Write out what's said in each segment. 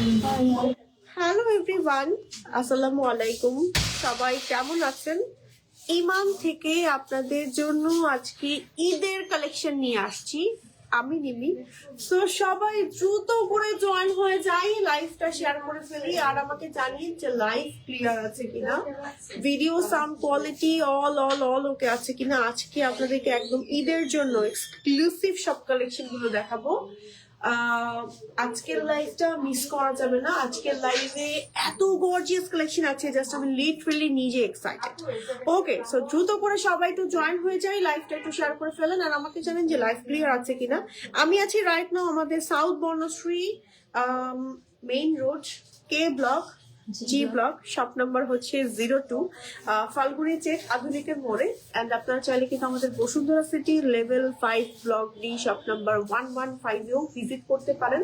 Hello everyone, আসসালামু আলাইকুম। সবাই কেমন আছেন? ইমান থেকে আপনাদের জন্য আজকে ঈদের কালেকশন নিয়ে আসছি আমি নিমি। তো সবাই দ্রুত করে জয়েন হয়ে যাই, লাইভটা শেয়ার করে ফেলি আর আমাকে জানিয়ে যে লাইভ ক্লিয়ার আছে কিনা, video sound quality all all all ওকে আছে কিনা। আজকে আপনাদেরকে একদম ঈদের জন্য এক্সক্লুসিভ সব কালেকশন গুলো দেখাবো। আজকের লাইভটা মিস করা যাবে না। আজকের লাইভে এত গর্জিয়াস কালেকশন আছে, জাস্ট আমি লিটারালি নিজে এক্সাইটেড। ওকে, সো দ্রুত করে সবাই একটু জয়েন হয়ে যাই, লাইভটা একটু শেয়ার করে ফেলেন আর আমাকে জানেন যে লাইভ ক্লিয়ার আছে কিনা। আমি আছি রাইট নাও আমাদের south Banasree main road, K block, G block, shop number হচ্ছে 02, ফাল্গুনি চেক আধুনিকের মোড়ে। অ্যান্ড আপনারা চাইলে কিন্তু আমাদের Bashundhara City level 5 block D shop number 115 visit করতে পারেন।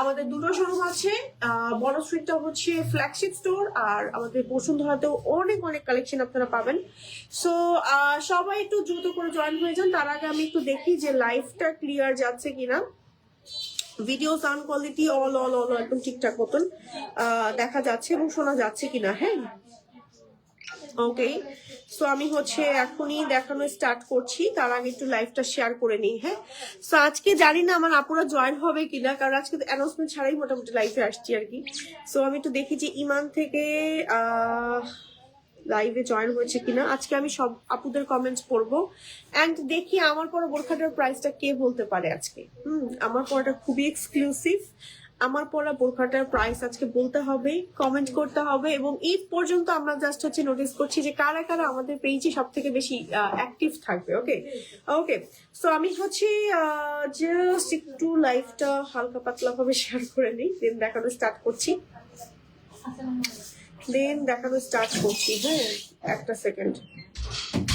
আমাদের দুটো শোরুম আছে, বনশ্রীটা হচ্ছে ফ্ল্যাগশিপ স্টোর আর আমাদের বসুন্ধরাতেও অনেক অনেক কালেকশন আপনারা পাবেন। সো সবাই একটু দ্রুত করে জয়েন হয়ে যান। তার আগে আমি একটু দেখি যে লাইভটা ক্লিয়ার যাচ্ছে কিনা, video sound quality all all all একদম ঠিকঠাক মতন দেখা যাচ্ছে এবং শোনা যাচ্ছে কিনা। হ্যাঁ, ওকে। সো আমি হচ্ছে এখনই দেখানো স্টার্ট করছি, তার আগে একটু লাইভটা শেয়ার করে নিই। হ্যাঁ, সো আজকে জানি না আমার আপুরা জয়েন হবে কিনা, কারণ আজকে তো অ্যানাউন্সমেন্ট ছাড়াই মোটামুটি লাইভে আসছি আর কি। সো আমি একটু দেখি যে ইমান থেকে লাইভে জয়েন হয়েছে কিনা। আজকে আমি সব আপুদের কমেন্টস পড়বো এন্ড দেখি আমার পরে বোরখাটার প্রাইসটা কে বলতে পারে আজকে। আমার পরাটা খুবই এক্সক্লুসিভ, আমার পরা বোরখাটার প্রাইস আজকে বলতে হবে, কমেন্ট করতে হবে। এবং ঈদ পর্যন্ত আমরা জাস্ট হচ্ছে নোটিস করছি যে কারা কারা আমাদের পেজে সব থেকে বেশি অ্যাক্টিভ থাকবে। ওকে ওকে, সো আমি হচ্ছে জাস্ট একটু লাইভটা হালকা পাতলা ভাবে শেয়ার করে নিই, দেন দেখানো স্টার্ট করছি। হ্যাঁ, একটা সেকেন্ড।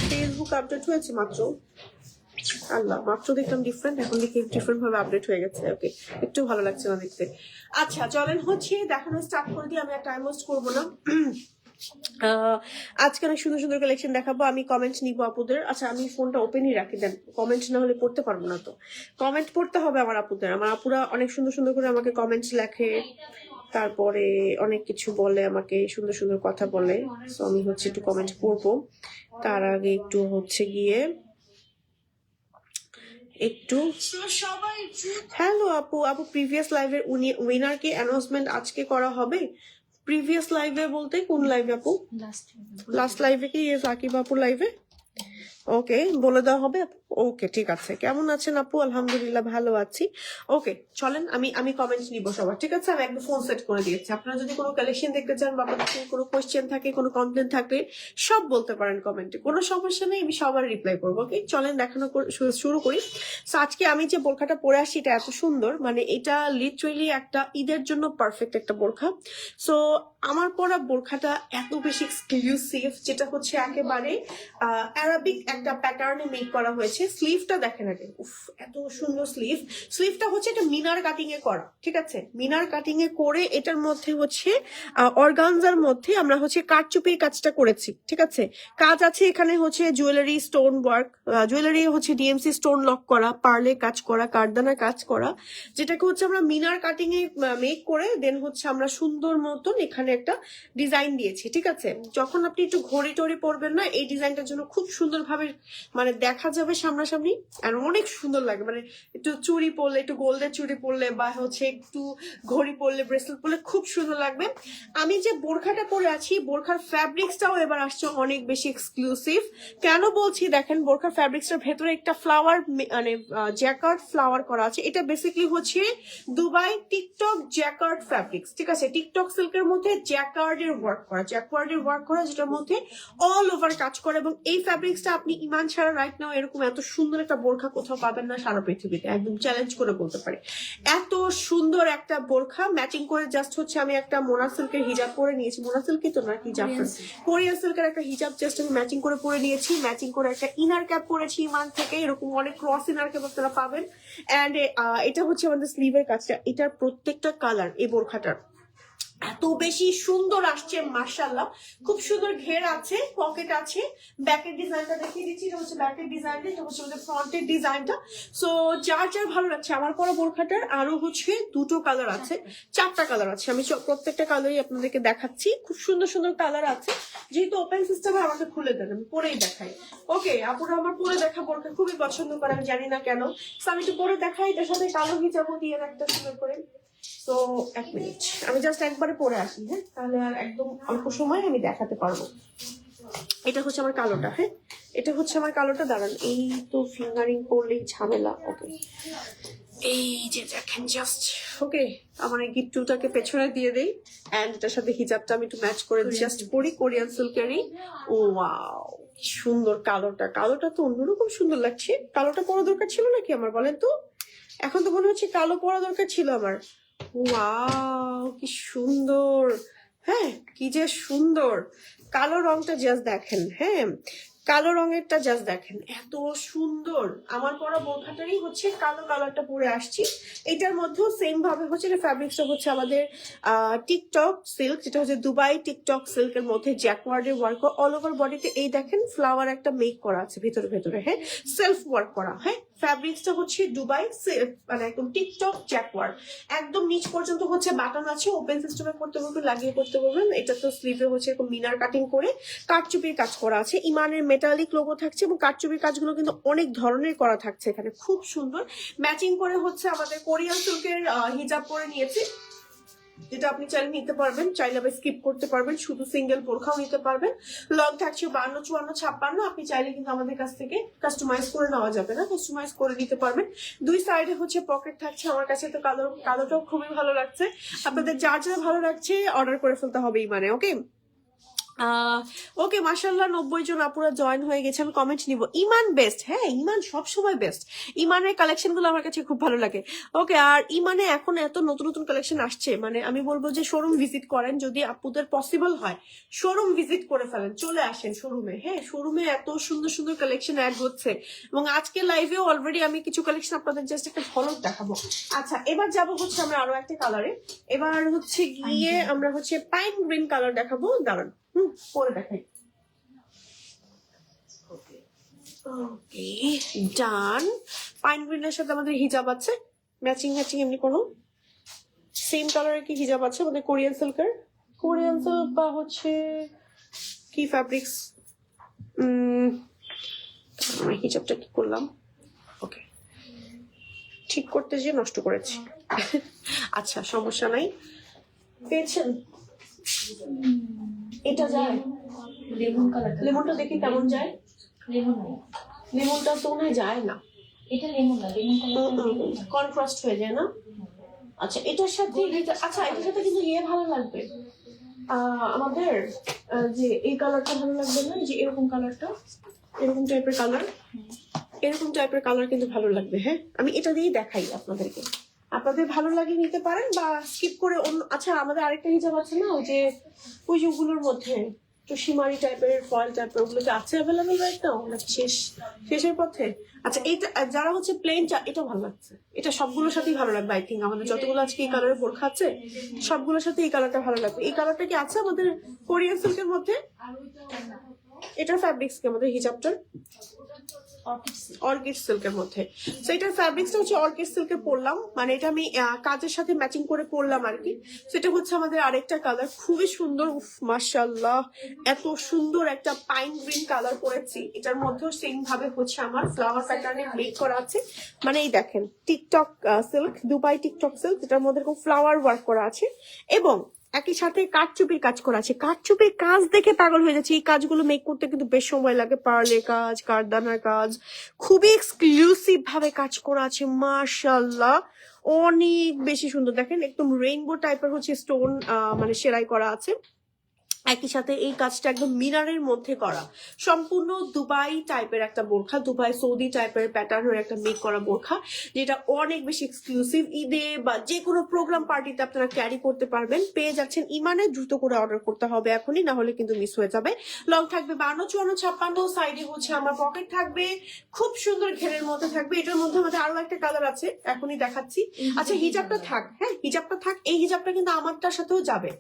ফেসবুক আপডেট হয়েছে মাত্র, আল্লাহ মাত্র দেখলাম ডিফারেন্ট, এখন দেখি ডিফারেন্ট ভাবে আপডেট হয়ে গেছে। ওকে, একটু ভালো লাগছে না দেখতে। আচ্ছা চলেন হচ্ছে দেখানো স্টার্ট করে দিই, আমি আর টাইম ওয়েস্ট করবো না। আজকে অনেক সুন্দর সুন্দর কালেকশন দেখাবো, আমি কমেন্ট নিবো আপুদের। আচ্ছা আমি ফোনটা ওপেনই রাখি, দেন কমেন্ট না হলে পড়তে পারবো না। তো কমেন্ট পড়তে হবে আমার আপুদের, আমার আপুরা অনেক সুন্দর সুন্দর করে আমাকে কমেন্টস লেখে, তারপরে অনেক কিছু বলে আমাকে, সুন্দর সুন্দর কথা বলে। সো আমি হচ্ছে একটু কমেন্ট পড়বো, তার আগে একটু হচ্ছে গিয়ে একটু হ্যালো আপু, আপু প্রিভিয়াস লাইভের উইনার কি অ্যানাউন্সমেন্ট আজকে করা হবে? প্রিভিয়াস লাইভে বলতে কোন লাইভে আপু? লাস্ট লাইভে কি সাকিব আপুর লাইভে? ওকে, বলে দেওয়া হবে। ওকে ঠিক আছে, কেমন আছেন আপু? আলহামদুলিল্লাহ ভালো আছি। ওকে চলেন আমি আমি কমেন্ট নিব সবার, ঠিক আছে? আমি একদম ফোন সেট করে দিয়েছি। আপনারা যদি কোনো কালেকশন দেখতে চান বা আপনাদের কোনো কোয়েশ্চেন থাকে, কোনো কমপ্লেন থাকে, সব বলতে পারেন কমেন্টে, কোনো সমস্যা নেই, আমি সবার রিপ্লাই করবো। ওকে চলেন দেখানো শুরু করি। সো আজকে আমি যে বোরখাটা পরে আসি এটা এত সুন্দর, মানে এটা লিটারেলি একটা ঈদের জন্য পারফেক্ট একটা বোরখা। সো আমার পরা বোরখাটা এত বেশি এক্সক্লুসিভ, যেটা হচ্ছে একেবারে অ্যারাবিক একটা প্যাটার্নে মেক করা হয়েছে। স্লিভটা দেখেন আগে, উফ এত সুন্দর স্লিভ। স্লিভটা হচ্ছে এটা মিনার কাটিং এ করা, ঠিক আছে? মিনার কাটিং এ করে এটার মধ্যে হচ্ছে অর্গানজার মধ্যে আমরা হচ্ছে কারচুপির কাজটা করেছি, ঠিক আছে? কাজ আছে এখানে হচ্ছে জুয়েলারি স্টোন ওয়ার্ক, জুয়েলারি হচ্ছে ডিএমসি স্টোন লক করা, পার্লে কাজ করা, কারদানা কাজ করা, যেটাকে হচ্ছে আমরা মিনার কাটিং এ মেক করে দেন হচ্ছে আমরা সুন্দর মতন এখানে একটা ডিজাইন দিয়েছি, ঠিক আছে? যখন আপনি একটু ঘড়ি টড়ি পরবেন না, এই ডিজাইনটার জন্য খুব সুন্দরভাবে মানে দেখা যাবে সামনাসামনি, আর অনেক সুন্দর লাগে। মানে একটু চুড়ি পরলে, একটু গোল্ডের চুড়ি পরলে বা হচ্ছে একটু ঘড়ি পরলে, ব্রেসলেট পরলে খুব সুন্দর লাগবে। আমি যে বোরখাটা পরে আছি, বোরখার ফ্যাব্রিক্সটাও এবার আসছে অনেক বেশি এক্সক্লুসিভ। কেন বলছি দেখেন, বোরখার ফ্যাব্রিক্সটার ভেতরে একটা ফ্লাওয়ার মানে জ্যাকার্ড ফ্লাওয়ার করা আছে। এটা বেসিক্যালি হচ্ছে দুবাই টিকটক জ্যাকার্ড ফ্যাব্রিক্স, ঠিক আছে? টিকটক সিল্কের মধ্যে জ্যাকার্ডের ওয়ার্ক করা, যেটার মধ্যে অল ওভার কাজ করে। এবং এই ফ্যাব্রিক্সটা আপনি ইমান ছাড়া রাইট নাও এরকম এত সুন্দর একটা বোরখা কোথাও পাবেন না সারা পৃথিবীতে, একদম চ্যালেঞ্জ করে বলতে পারি। এত সুন্দর একটা বোরখা ম্যাচিং করে জাস্ট হচ্ছে আমি একটা মোনা সিল্কের হিজাব পরে নিয়েছি। মোনা সিল্কই তো না, হিজাব, কোরিয়ান সিল্কের একটা হিজাব জাস্ট আমি ম্যাচিং করে পরে নিয়েছি। ম্যাচিং করে একটা ইনার ক্যাপ পরেছি ইমান থেকে, এরকম অনেক ক্রস ইনার ক্যাপ আপনারা পাবেন। এন্ড এটা হচ্ছে আমাদের স্লিভের কাজটা, এটার প্রত্যেকটা কালার এই বোরখাটার এত বেশি সুন্দর আসছে মাশাআল্লাহ, খুব সুন্দর ঘের আছে, পকেট আছে, ব্যাকের ডিজাইনটা দেখিয়ে দিচ্ছি, এটা হচ্ছে ব্যাকের ডিজাইনটা, এটা হচ্ছে আমাদের ফ্রন্টের ডিজাইনটা। সো যার যার ভালো লাগছে, আমার পরা বোরখাটার আরো হচ্ছে দুটো কালার আছে, 4টা কালার আছে, আমি প্রত্যেকটা কালারই আপনাদেরকে দেখাচ্ছি, খুব সুন্দর সুন্দর কালার আছে। যেহেতু ওপেন সিস্টেমে আমাকে খুলে দেন, আমি পরেই দেখাই। ওকে, আপুরা আমার পরে দেখা বোরখা খুবই পছন্দ করে, আমি জানি না কেন। আমি একটু পরে দেখাই, এটার সাথে কালো হিজাবও দিয়ে একটা সুন্দর করে। তো 1 মিনিট, আমি জাস্ট একবারে পরে আসি, হ্যাঁ, তাহলে আর একদম অল্প সময় আমি দেখাতে পারবো। এটা হচ্ছে আমার কালোটা, হ্যাঁ, এটা হচ্ছে আমার কালোটা। দাঁড়ান, এই তো ফিঙ্গারিং করলেই ঝামেলা। ওকে, এই যে দেখেন জাস্ট। ওকে, আমার এই গিট্টুটাকে পেছনে দিয়ে দেই, এন্ড এটার সাথে হিজাবটা আমি একটু ম্যাচ করে জাস্ট পরি, কোরিয়ান সিল্কেরই। ও ওয়াও, সুন্দর কালোটা, কালোটা তো অন্যরকম সুন্দর লাগছে। কালোটা পরা দরকার ছিল নাকি আমার, বলেন তো? এখন তো মনে হচ্ছে কালো পরা দরকার ছিল আমার। ওয়াও, কি সুন্দর, হ্যাঁ, কি যে সুন্দর। কালো রংটা জাস্ট দেখেন, হ্যাঁ, কালো রঙেরটা জাস্ট দেখেন, এত সুন্দর। আমার পরা বোরখাটারই হচ্ছে কালো কালারটা পরে আসছি। এটার মধ্যেও সেম ভাবে হচ্ছে, এটা ফ্যাব্রিক্সটা হচ্ছে আমাদের টিকটক সিল্ক, যেটা হচ্ছে দুবাই টিকটক সিল্কের মধ্যে জ্যাকওয়ার্ডের ওয়ার্ক, অল ওভার বডিতে এই দেখেন ফ্লাওয়ার একটা মেক করা আছে ভেতরে ভেতরে, হ্যাঁ, সেলফ ওয়ার্ক করা, হ্যাঁ। ফ্যাব্রিক্সটা হচ্ছে দুবাই সিল্ক, মানে একদম টিকটক জ্যাকওয়ার্ড, একদম নিচ পর্যন্ত হচ্ছে বাটন আছে, ওপেন সিস্টেমে করতে পারবেন, লাগিয়ে করতে পারবেন। এটা তো স্লিভে হচ্ছে এরকম মিনার কাটিং করে কারচুপির কাজ করা আছে, ইমানের মেটালিক লোগো থাকছে, এবং কারচুপির কাজগুলো কিন্তু অনেক ধরনের করা থাকছে এখানে, খুব সুন্দর। ম্যাচিং করে হচ্ছে আমাদের কোরিয়ান সিল্কের হিজাব পরে নিয়েছি, যেটা আপনি চাইলে নিতে পারবেন, চাইলে আবার স্কিপ করতে পারবেন, শুধু সিঙ্গেল বোরখাও নিতে পারবেন। লং থাকছে 52, 54, 56, আপনি চাইলে কিন্তু আমাদের কাছ থেকে কাস্টমাইজ করে নেওয়া যাবে না, কাস্টমাইজ করে নিতে পারবেন। দুই সাইডে হচ্ছে পকেট থাকছে, আমার কাছে তো কালোটাও খুবই ভালো লাগছে। আপনাদের যার যা ভালো লাগছে অর্ডার করে ফেলতে হবেই, মানে ওকে। ওকে, মাশাআল্লাহ 90 জন আপুরা জয়েন হয়ে গেছে, আমি কমেন্ট নিব। ইমান বেস্ট, হ্যাঁ, ইমান সবসময় বেস্ট। ইমানের কালেকশন গুলো আমার কাছে খুব ভালো লাগে। ওকে, আর ইমানে এখন এত নতুন নতুন কালেকশন আসছে, মানে আমি বলবো যে শোরুম ভিজিট করেন, যদি আপুদের পসিবল হয় শোরুম ভিজিট করে ফেলেন, চলে আসেন শোরুমে, হ্যাঁ, শোরুমে এত সুন্দর সুন্দর কালেকশন অ্যাড হচ্ছে, এবং আজকে লাইভেও অলরেডি আমি কিছু কালেকশন আপনাদের জাস্ট একটা ঝলক দেখাবো। আচ্ছা, এবার যাব হচ্ছে আমরা আরো একটা কালারে, এবার হচ্ছে গিয়ে আমরা হচ্ছে পাইন গ্রিন কালার দেখাবো। দাঁড়ান, পরে দেখাই। ওকে, ডান। পাইন গ্রিনের সাথে আমাদের হিজাব আছে, ম্যাচিং ম্যাচিং, এমনি কোনো সেম কালারের কি হিজাব আছে আমাদের কোরিয়ান সিল্কের, কোরিয়ান সিল্ক বা হচ্ছে কি ফ্যাব্রিক্স। হিজাবটা কি করলাম, ওকে, ঠিক করতে যেয়ে নষ্ট করেছি। আচ্ছা, সমস্যা নাই, পেয়েছেন। এটা যায় লেমন কালার, লেমনটা দেখি কেমন যায়। লেমনটা তো মনে যায় না, এটা লেমন না, লেমন কালার কন্ট্রাস্ট হয়ে যায় না। আচ্ছা, এটার সাথে আচ্ছা, এটার সাথে কিন্তু ইয়ে ভালো লাগবে, আমাদের যে এই কালারটা ভালো লাগবে না, যে এরকম কালারটা, এরকম টাইপের কালার, এরকম টাইপের কালার কিন্তু ভালো লাগবে। হ্যাঁ, আমি এটা দিয়ে দেখাই আপনাদেরকে, আপনাদের ভালো লাগে নিতে পারেন বা স্কিপ করে অন্য। আচ্ছা, আমাদের আরেকটা হিজাব আছে না, ওই যে ওগুলোর মধ্যে একটু সীমারি টাইপের, ফয়েল টাইপের, ওগুলো কি আছে অ্যাভেলেবেল রাইট নাও নাকি শেষের পথে? আচ্ছা, এইটা যারা হচ্ছে প্লেন, এটা ভালো লাগছে, এটা সবগুলোর সাথেই ভালো লাগবে। আই থিঙ্ক আমাদের যতগুলো আজকে এই কালারের বোরখা আছে সবগুলোর সাথে এই কালারটা ভালো লাগবে। এই কালারটা কি আছে আমাদের কোরিয়ান সিল্কের মধ্যে? এটার ফ্যাব্রিক্স কি আমাদের হিজাবটার? অর্কিড সিল্কের মধ্যে। তো এটার ফ্যাব্রিক্সটা হচ্ছে অর্কিড সিল্কের পরলাম, মানে এটা আমি কাজের সাথে ম্যাচিং করে পরলাম আর কি। সেটা হচ্ছে আমাদের আরেকটা কালার, খুবই সুন্দর, উফ মাশাআল্লাহ, এত সুন্দর একটা পাইন গ্রিন কালার পরেছি। এটার মধ্যেও সেম ভাবে হচ্ছে আমার ফ্লাওয়ার প্যাটার্নে মেক করা আছে, মানে এই দেখেন TikTok silk, Dubai TikTok silk, এটার মধ্যে এরকম ফ্লাওয়ার ওয়ার্ক করা আছে, এবং একই সাথে কাঠচুপির কাজ করা আছে। কাঠচুপির কাজ দেখে পাগল হয়ে যাচ্ছে। এই কাজগুলো মেক করতে কিন্তু বেশ সময় লাগে, পার্লের কাজ, কারদানার কাজ, খুবই এক্সক্লুসিভ ভাবে কাজ করা আছে, মাশাআল্লাহ অনেক বেশি সুন্দর। দেখেন একদম রেইনবো টাইপের হচ্ছে স্টোন মানে সেলাই করা আছে, একই সাথে এই কাজটা একদম মিনারের মধ্যে করা, সম্পূর্ণ দুবাই টাইপের একটা বোরখা, দুবাই সৌদি টাইপের প্যাটার্নের একটা মেক করা বোরখা, যেটা অনেক বেশি এক্সক্লুসিভ। ঈদে বা যে কোনো প্রোগ্রাম পার্টিতে আপনারা ক্যারি করতে পারবেন। পেয়ে যাচ্ছেন ইমানে, দ্রুত করে অর্ডার করতে হবে এখনই, না হলে কিন্তু মিস হয়ে যাবে। লং থাকবে 52, 54, 56, সাইডে হচ্ছে আমার পকেট থাকবে, খুব সুন্দর ঘেরের মধ্যে থাকবে। এটার মধ্যে আমাদের আরো একটা কালার আছে, এখনই দেখাচ্ছি। আচ্ছা হিজাবটা থাক, হ্যাঁ হিজাবটা থাক। এই হিজাবটা কিন্তু আমারটার সাথেও যাবে,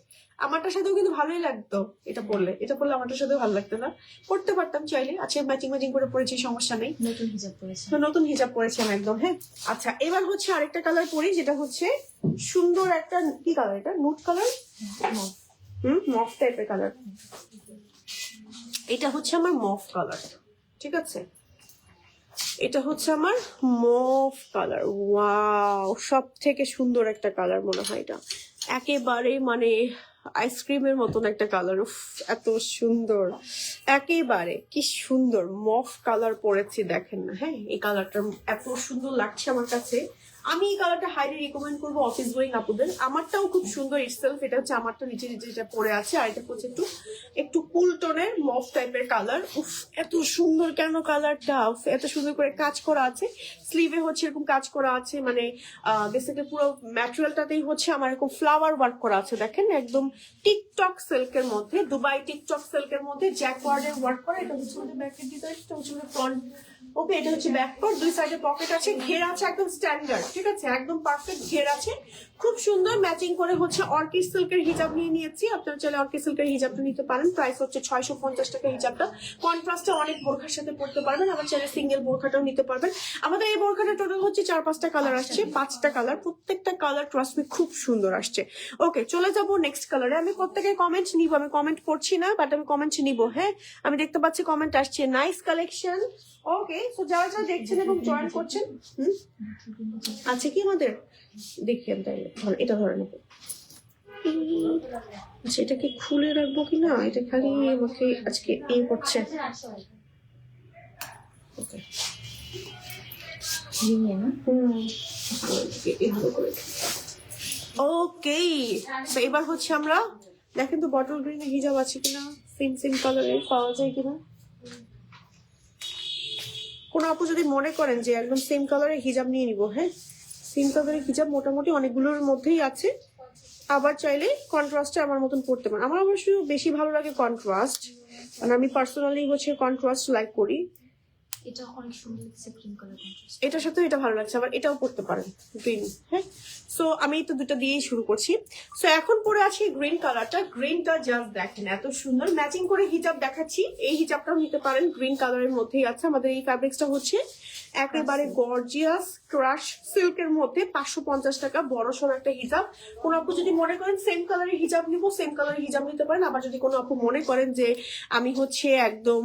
আমারটার সাথেও কিন্তু ভালোই লাগতো এটা পরলে। এটা পরলে আমারটার সাথেও ভালো লাগতো না, পড়তে পারতাম চাইলে। আচ্ছা ম্যাচিং ম্যাচিং করে পরেছি, সমস্যা নেই। নতুন হিজাব পরেছে। তো নতুন হিজাব পরেছি আমি একদম, হ্যাঁ। আচ্ছা এবার হচ্ছে আরেকটা কালার পরি, যেটা হচ্ছে সুন্দর একটা, কি কালার এটা, নুট কালার, মফ টাইপের কালার। এটা হচ্ছে আমার মফ কালার, ঠিক আছে, এটা হচ্ছে আমার মফ কালার। ওয়াও, সব থেকে সুন্দর একটা কালার মনে হয় এটা, একেবারে মানে আইসক্রিমের মতন একটা কালার। উফ এত সুন্দর, একেবারে কি সুন্দর মফ কালার পরেছি, দেখেন না, হ্যাঁ এই কালারটা এত সুন্দর লাগছে আমার কাছে। আমি এই কালারটা হাইলি রিকমেন্ড করবো অফিস গোয়িং আপুদের। আমারটাও খুব সুন্দর ইটসেলফ, এটা হচ্ছে আমারটা নিচে নিচে যেটা পরে আছে, আর এটা হচ্ছে একটু একটু কুল টোনের মফ টাইপের কালার। উফ এত সুন্দর কেন কালারটা, এত সুন্দর করে কাজ করা আছে, স্লিভে হচ্ছে এরকম কাজ করা আছে, মানে বেসিক্যালি পুরো ম্যাটেরিয়ালটাতেই হচ্ছে আমার এরকম ফ্লাওয়ার ওয়ার্ক করা আছে, দেখেন একদম টিকটক সিল্কের মধ্যে, দুবাই টিকটক সিল্কের মধ্যে জ্যাকওয়ার্ডের ওয়ার্ক করা। এটা হচ্ছে আমাদের ব্যাকের ডিজাইন, এটা হচ্ছে ফ্রন্ট। ওকে, এটা হচ্ছে ব্যাক পার্ট, দুই সাইডে পকেট আছে, ঘের আছে একদম স্ট্যান্ডার্ড, ঠিক আছে, একদম পারফেক্ট ঘের আছে, খুব সুন্দর। ম্যাচিং করে হচ্ছে অর্কিড সিল্কের হিজাব নিয়ে নিয়েছি, আপনারা চাইলে অর্কিড সিল্কের হিজাবটা নিতে পারেন। প্রাইস হচ্ছে 650 টাকা হিজাবটা। কন্ট্রাস্টে অনেক বোরখার সাথে পড়তে পারবেন, আবার চাইলে সিঙ্গেল বোরখাটাও নিতে পারবেন। আমাদের এই বোরখাটা টোটাল হচ্ছে 4-5টা কালার আসছে, 5টা কালার, প্রত্যেকটা কালার ট্রাস্ট মি খুব সুন্দর আসছে। ওকে, চলে যাবো নেক্সট কালারে। আমি প্রত্যেকের কমেন্ট নিব, আমি কমেন্ট পড়ছি না, বাট আমি কমেন্ট নিব, হ্যাঁ আমি দেখতে পাচ্ছি কমেন্ট আসছে, নাইস কালেকশন। ওকে, তো যারা যারা দেখছেন এবং জয়েন করছেন, আছে কি আমাদের, দেখি আমি তাই এটা ধরে নেবো। আচ্ছা এটাকে খুলে রাখবো কিনা, এটা খালি আমাকে আজকে এ করছে। ওকে, ওকে, তো এবার হচ্ছে আমরা দেখেন তো বটল গ্রিনের হিজাব আছে কিনা, সেম সেম কালারের পাওয়া যায় কিনা। কোনো আপু যদি মনে করেন যে একদম সেম কালারের হিজাব নিয়ে নিবো, হ্যাঁ সেম কালারের হিজাব মোটামুটি অনেকগুলোর মধ্যেই আছে, আবার চাইলে কন্ট্রাস্টে আমার মতন পড়তে পারেন। আমার অবশ্য বেশি ভালো লাগে কন্ট্রাস্ট, কারণ আমি পার্সোনালি হচ্ছে কন্ট্রাস্ট লাইক করি। এটা অনেক সুন্দর লাগছে, ক্রিম কালার কন্ট্রাস্ট। এটার সাথে এটা ভালো লাগছে, আবার এটাও পড়তে পারেন গ্রিন, হ্যাঁ। সো আমি তো দুটো দিয়েই শুরু করছি। সো এখন পরে আছি গ্রিন কালারটা, গ্রিনটা জাস্ট দেখেন এত সুন্দর। ম্যাচিং করে হিজাব দেখাচ্ছি, এই হিজাবটাও নিতে পারেন, গ্রিন কালারের মধ্যেই আছে। আমাদের এই ফ্যাব্রিক্সটা হচ্ছে একেবারে গর্জিয়াস ক্রাশ সিল্কের মধ্যে, 550 টাকা, বড় সড়ো একটা হিজাব। কোনো আপু যদি মনে করেন সেম কালারের হিজাব নিবো, সেম কালারের হিজাব নিতে পারেন। আবার যদি কোনো আপু মনে করেন যে আমি হচ্ছে একদম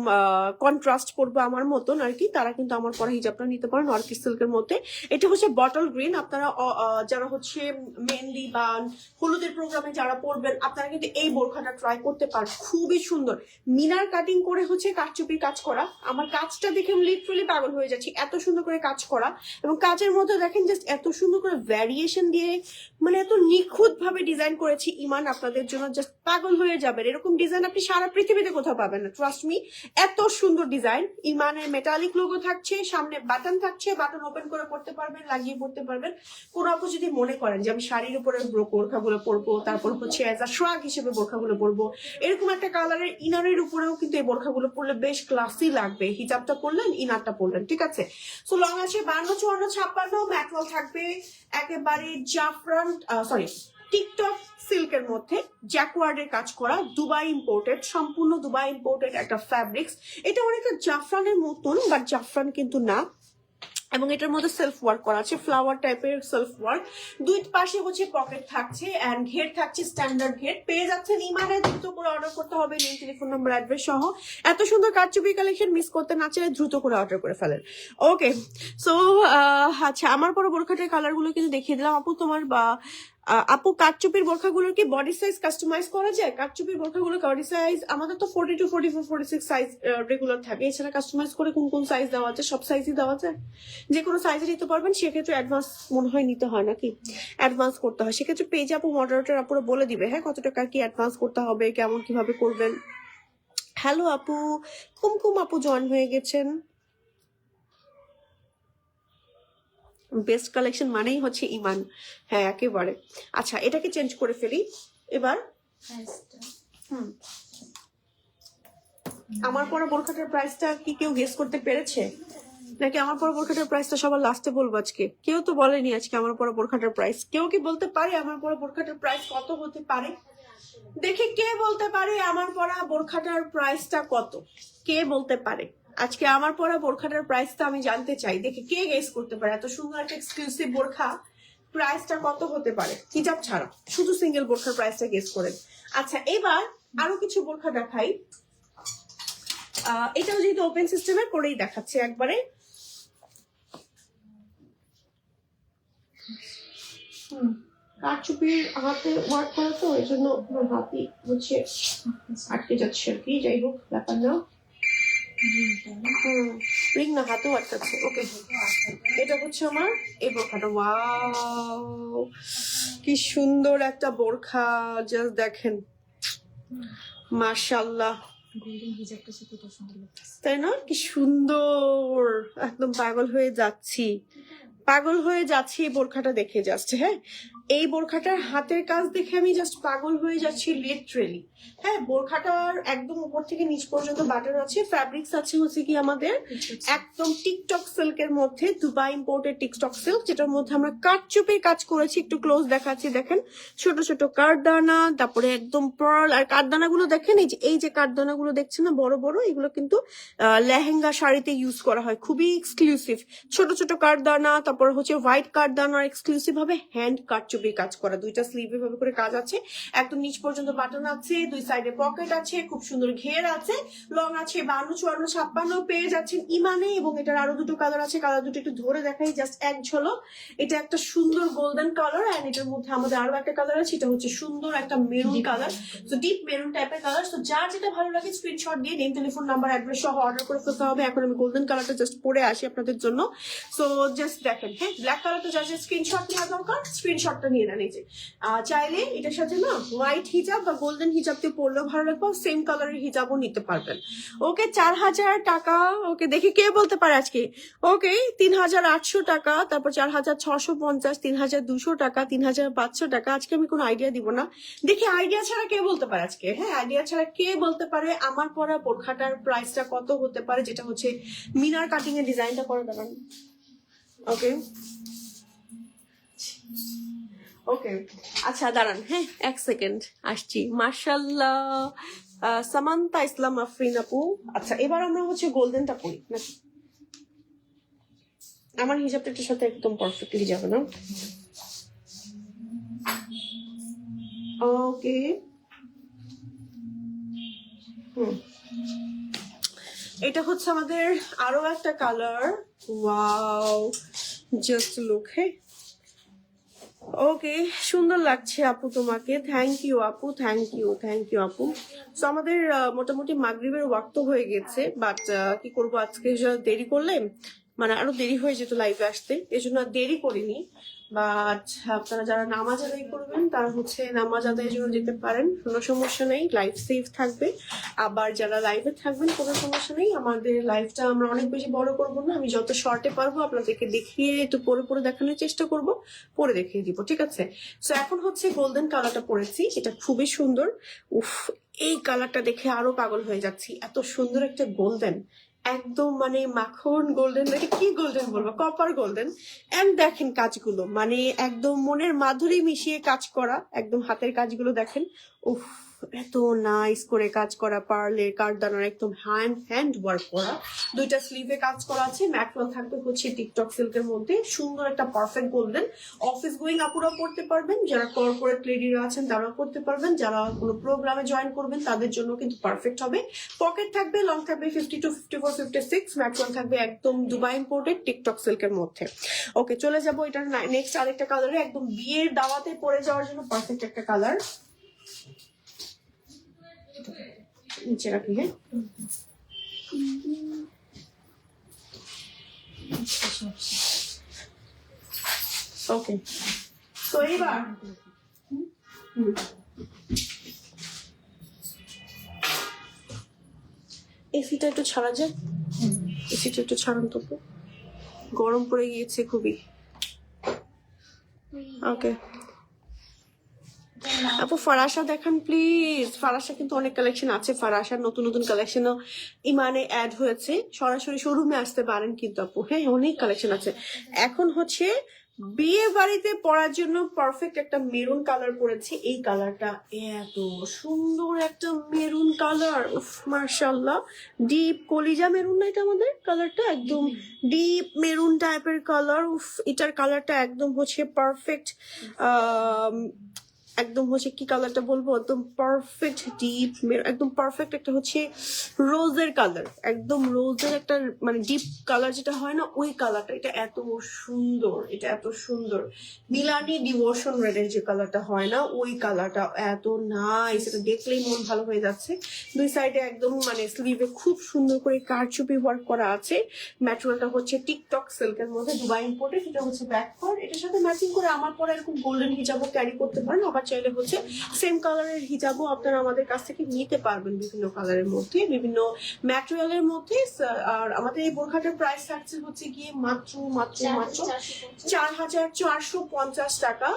কন্ট্রাস্ট করবো আমার মতন আর কি, তারা কিন্তু আমার পরা হিজাবটা নিতে পারেন অর্কিড সিল্কের মধ্যে। এটা হচ্ছে বটল গ্রিন। আপনারা যারা হচ্ছে মেহেন্দি বা হলুদের প্রোগ্রামে যারা পরবেন, আপনারা কিন্তু এই বোরখাটা ট্রাই করতে পারেন, খুবই সুন্দর। মিনার কাটিং করে হচ্ছে কারচুপির কাজ করা, আমার কাজটা দেখে আমি লিটারালি পাগল হয়ে যাচ্ছি, এত সুন্দর করে কাজ করা। এবং কাজের মধ্যে দেখেন জাস্ট এত সুন্দর করে ভ্যারিয়েশন দিয়ে, মানে এত নিখুঁত ভাবে ডিজাইন করেছি ইমান, আপনাদের জন্য জাস্ট পাগল হয়ে যাবেন। এরকম ডিজাইন আপনি সারা পৃথিবীতে কোথাও পাবেন না, ট্রাস্ট মি। এত সুন্দর ডিজাইন, ইমানের মেটালিক লোগো থাকছে, সামনে বাটন থাকছে, বাটন ওপেন করে পড়তে পারবেন, লাগিয়ে পড়তে পারবেন। কোনো আপু যদি মনে করেন যে আমি শাড়ির উপরে বোরখাগুলো পরবো, তারপর হচ্ছে অ্যাজ আ শ্রাগ হিসেবে বোরখাগুলো পরবো, এরকম একটা কালারের ইনারের উপরেও কিন্তু এই বোরখাগুলো পরলে বেশ ক্লাসি লাগবে। হিজাবটা পরলেন, ইনারটা পরলেন, ঠিক আছে। সো লং আছে 52, 54, 56, ম্যাটওয়াল থাকবে একেবারে জাফরান টিকটক সিল্কের মধ্যে জ্যাকওয়ার্ডের কাজ করা, দুবাই ইম্পোর্টেড, সম্পূর্ণ দুবাই ইম্পোর্টেড একটা ফ্যাব্রিক্স। এটা অনেকটা জাফরানের মতন, বাট জাফরান কিন্তু না। এবং এটার মধ্যে সেলফ ওয়ার্ক করা আছে, ফ্লাওয়ার টাইপের সেলফ ওয়ার্ক। দুই পাশে হচ্ছে পকেট থাকছে এন্ড ঘের থাকছে, স্ট্যান্ডার্ড ঘের। পেয়ে যাচ্ছেন ইমানে, দ্রুত করে অর্ডার করতে হবে, লিঙ্ক, টেলিফোন নাম্বার, অ্যাড্রেস সহ। এত সুন্দর কারচুপি কালেকশন মিস করতে না চাইলে দ্রুত করে অর্ডার করে ফেলেন। ওকে, সো আচ্ছা আমার পরে বোরখাটার কালার গুলো কিন্তু দেখিয়ে দিলাম। আপু তোমার বা আপু কাটচুপির বোরখাগুলোর কি বডি সাইজ কাস্টমাইজ করা যায়? কাটচুপির বোরখাগুলোর বডি সাইজ আমাদের তো 42, 44, 46 সাইজ রেগুলার থাকে। এছাড়া কাস্টমাইজ করে কোন কোন সাইজ দেওয়া যায়? সব সাইজই দেওয়া যায়। যে কোনো সাইজে নিতে পারবেন, সেক্ষেত্রে অ্যাডভান্স মনে হয় নিতে হয় নাকি? অ্যাডভান্স করতে হয়। সেক্ষেত্রে পেজে আপু মডারেটর আপুরা বলে দিবে, হ্যাঁ, কত টাকা কি অ্যাডভান্স করতে হবে, কেমন কিভাবে করবেন। হ্যালো আপু, কুমকুম আপু জয়েন হয়ে গেছেন। বেস্ট কালেকশন মানেই হচ্ছে ইমান। হ্যাঁ একেবারে। আচ্ছা এটাকে চেঞ্জ করে ফেলি এবার। হুম, আমার পরা বোরখাটার প্রাইসটা কি কেউ গেস করতে পেরেছে? নাকি আমার পরা বোরখাটার প্রাইসটা সবার লাস্টে বলবো আজকে? কেউ তো বলেনি আজকে আমার পরা বোরখাটার প্রাইস। কেউ কি বলতে পারে আমার পরা বোরখাটার প্রাইস কত হতে পারে? দেখি কে বলতে পারে আমার পরা বোরখাটার প্রাইসটা কত? কে বলতে পারে আজকে আমার পরা বোরখাটার প্রাইসটা? আমি জানতে চাই। দেখি কে গেস করতে পারে এত সুন্দর একটা এক্সক্লুসিভ বোরখা প্রাইসটা কত হতে পারে, হিজাব ছাড়া শুধু সিঙ্গেল বোরখার প্রাইসটা গেস করেন। আচ্ছা এবার আরো কিছু বোরখা দেখাই। এটাও যেহেতু ওপেন সিস্টেমের করেই দেখাচ্ছে একবারে। কারচুপির হাতে ওয়ার্ক করা তো এই জন্য আমার হাতে হচ্ছে আটকে যাচ্ছে আর কি। যাই হোক ব্যাপার না। রিং না, হাতেও আটকাচ্ছে। ওকে, এটা হচ্ছে আমার এই বোরখাটা। ওয়াও কি সুন্দর একটা বোরখা, জাস্ট দেখেন, মাশাআল্লাহ। গোল্ডেন হিজাবটার সাথে এটা সুন্দর লাগছে। তাই না? কি সুন্দর, একদম পাগল হয়ে যাচ্ছি, পাগল হয়ে যাচ্ছি এই বোরখাটা দেখে জাস্ট। হ্যাঁ এই বোরখাটার হাতের কাজ দেখে আমি জাস্ট পাগল হয়ে যাচ্ছি লিটারেলি। হ্যাঁ বোরখাটার একদম উপর থেকে নিচ পর্যন্ত বাটার আছে। ফ্যাব্রিক্স আছে হচ্ছে কি আমাদের একদম টিকটক সিল্কের মধ্যে, দুবাই ইম্পোর্টেড টিকটক সিল্ক, যেটার মধ্যে আমরা কাটচুপির কাজ করেছি। একটু ক্লোজ দেখাচ্ছি, দেখেন ছোট ছোট কাঠদানা, তারপরে একদম পার্ল। আর কাঠদানা গুলো দেখেন, এই যে কাঠদানা গুলো দেখছেন না বড় বড়, এগুলো কিন্তু লেহেঙ্গা শাড়িতে ইউজ করা হয়, খুবই এক্সক্লুসিভ। ছোট ছোট কাঠদানা, তারপর হচ্ছে হোয়াইট কাঠদানা, এক্সক্লুসিভ ভাবে হ্যান্ড কাটচুপির কাজ করা। দুইটা স্লিভে ভাবে করে কাজ আছে, একদম নিচ পর্যন্ত বাটন আছে, দুই সাইডে পকেট আছে, খুব সুন্দর ঘের আছে, লং আছে 52, 54, 56 পেয়ে যাচ্ছেন ইমানে। এবং এটার আরো দুটো কালার আছে, কালার দুটো একটু ধরে দেখাই জাস্ট এক ঝলক। এটা একটা সুন্দর গোল্ডেন কালার, এন্ড এটার মধ্যে আমাদের আরো একটা কালার আছে, এটা হচ্ছে সুন্দর একটা মেরুন কালার, তো ডিপ মেরুন টাইপের কালার। তো যার যেটা ভালো লাগে স্ক্রিনশট দিয়ে নেম, টেলিফোন নাম্বার, অ্যাড্রেস সহ অর্ডার করে ফেলতে হবে। এখন আমি গোল্ডেন কালারটা জাস্ট পরে আসি আপনাদের জন্য। সো জাস্ট দেখেন, হ্যাঁ ব্ল্যাক কালারটা যার স্ক্রিনশট নেওয়া দরকার স্ক্রিনশটটা নিয়ে নেন। এই যে চাইলে এটার সাথে না হোয়াইট হিজাব বা গোল্ডেন হিজাব দিয়ে পরলেও ভালো লাগবে, সেম কালারের হিজাবও নিতে পারবেন। ওকে 4000 টাকা। ওকে দেখি কে বলতে পারে আজকে। ওকে 3800 টাকা, তারপর 4650, 3200 টাকা, 3500 টাকা। আজকে আমি কোনো আইডিয়া দিব না, দেখি আইডিয়া ছাড়া কে বলতে পারে আজকে। হ্যাঁ আইডিয়া ছাড়া কে বলতে পারে আমার পরা বোরখাটার প্রাইসটা কত হতে পারে, যেটা হচ্ছে মিনার কাটিং এর ডিজাইনটা করে দেবেন। ওকে ওকে আচ্ছা দাঁড়ান, হ্যাঁ এক সেকেন্ড আসছি। মার্শাল্লাহ, সামান্তা ইসলাম আফরিন আপু। আচ্ছা এবার আমরা হচ্ছে গোল্ডেনটা পরি নাকি? আমার হিসাবটা এটার সাথে একদম পারফেক্টলি যাবে না? ওকে এটা হচ্ছে আমাদের আরো একটা কালার। Wow just look. হ্যাঁ ওকে সুন্দর লাগছে আপু তোমাকে, থ্যাংক ইউ আপু, থ্যাংক ইউ আপু। তো আমাদের মোটামুটি মাগরিবের ওয়াক্ত হয়ে গেছে, বাট কি করবো আজকে দেরি করলে মানে আরো দেরি হয়ে যেত লাইভে আসতে, এই জন্য দেরি করিনি। বাট আপনারা যারা নামাজ আদায় করবেন তারা হচ্ছে নামাজ আদায়ের জন্য যেতে পারেন, কোনো সমস্যা নেই, লাইফ সেফ থাকবে। আবার যারা লাইভে থাকবেন কোনো সমস্যা নেই, আমাদের লাইভটা আমরা অনেক বেশি বড় করবো না, আমি যত শর্টে পারবো আপনাদেরকে দেখিয়ে একটু পরে দেখানোর চেষ্টা করব, পরে দেখিয়ে দিব, ঠিক আছে? সো এখন হচ্ছে গোল্ডেন কালারটা পরেছি, এটা খুবই সুন্দর। উফ এই কালারটা দেখে আরো পাগল হয়ে যাচ্ছি, এত সুন্দর একটা গোল্ডেন, একদম মানে মাখন গোল্ডেন, এটা কি গোল্ডেন বলবো, কপার গোল্ডেন। এন্ড দেখেন কাজগুলো, মানে একদম মনের মাধুরী মিশিয়ে কাজ করা, একদম হাতের কাজগুলো দেখেন। উফ এত নাইস করে কাজ করা, পার্লের কারদানার একদম হ্যান্ড ওয়ার্ক করা, দুইটা স্লিভে কাজ করা আছে। ম্যাটেরিয়াল থাকবে হচ্ছে টিকটক সিল্কের মধ্যে, সুন্দর একটা পারফেক্ট গোল্ডেন। অফিস গোয়িং আপুরা পড়তে পারবেন, যারা কর্পোরেট লেডিরা আছেন তারাও করতে পারবেন, যারা কোনো প্রোগ্রামে জয়েন করবেন তাদের জন্য কিন্তু পারফেক্ট হবে। পকেট থাকবে, লং থাকবে 52, 54, 56, ম্যাটেরিয়াল থাকবে একদম দুবাই ইম্পোর্টেড টিকটক সিল্কের মধ্যে। ওকে, চলে যাবো এটার নেক্সট আরেকটা কালারে, একদম বিয়ের দাওয়াতে পরে যাওয়ার জন্য পারফেক্ট একটা কালার। নিচে রাখি, হ্যাঁ। ওকে, তো এইবার এসিটা একটু ছাড়া যায়, এসিটা একটু ছাড়ান তো, গরম পড়ে গিয়েছে খুবই। ওকে আপু ফারাশা দেখান প্লিজ। ফারাশা কিন্তু অনেক কালেকশন আছে, ফারাশার নতুন নতুন কালেকশনও ইমানে অ্যাড হয়েছে, সরাসরি শোরুমে আসতে পারেন কিন্তু আপু, হ্যাঁ অনেক কালেকশন আছে। এখন হচ্ছে বিয়ে বাড়িতে পরার জন্য পারফেক্ট একটা মেরুন কালার পরেছি। এই কালারটা এত সুন্দর একটা মেরুন কালার, উফ মাশাআল্লাহ, ডিপ কলিজা মেরুন না এটা আমাদের কালারটা, একদম ডিপ মেরুন টাইপের কালার। উফ, এটার কালারটা একদম হচ্ছে পারফেক্ট, একদম হচ্ছে কি কালারটা বলবো, একদম পারফেক্ট ডিপ, একদম পারফেক্ট একটা হচ্ছে রোজের কালার, একদম রোজের একটা মানে ডিপ কালার যেটা হয় না ওই কালারটা। এটা এত সুন্দর, এটা এত সুন্দর, মিলানি ডিভোশন রেডের যে কালারটা হয় না ওই কালারটা এত নাইস, এটা দেখলেই মন ভালো হয়ে যাচ্ছে। দুই সাইডে একদম মানে স্লিভে খুব সুন্দর করে কারচুপি ওয়ার্ক করা আছে। ম্যাটেরিয়ালটা হচ্ছে টিকটক সিল্কের মধ্যে, দুবাই ইম্পোর্টেড। এটা হচ্ছে ব্যাক পার্ট, এটার সাথে ম্যাচিং করে আমার পরে এরকম গোল্ডেন হিজাবও ক্যারি করতে পারেন, আবার চাইলে হচ্ছে সেম কালারের হিজাবও আপনারা আমাদের কাছ থেকে নিতে পারবেন, বিভিন্ন কালারের মধ্যে, বিভিন্ন ম্যাটেরিয়ালের মধ্যে। আর আমাদের এই বোরখাটার প্রাইস থাকছে হচ্ছে গিয়ে মাত্র 4,450 টাকা।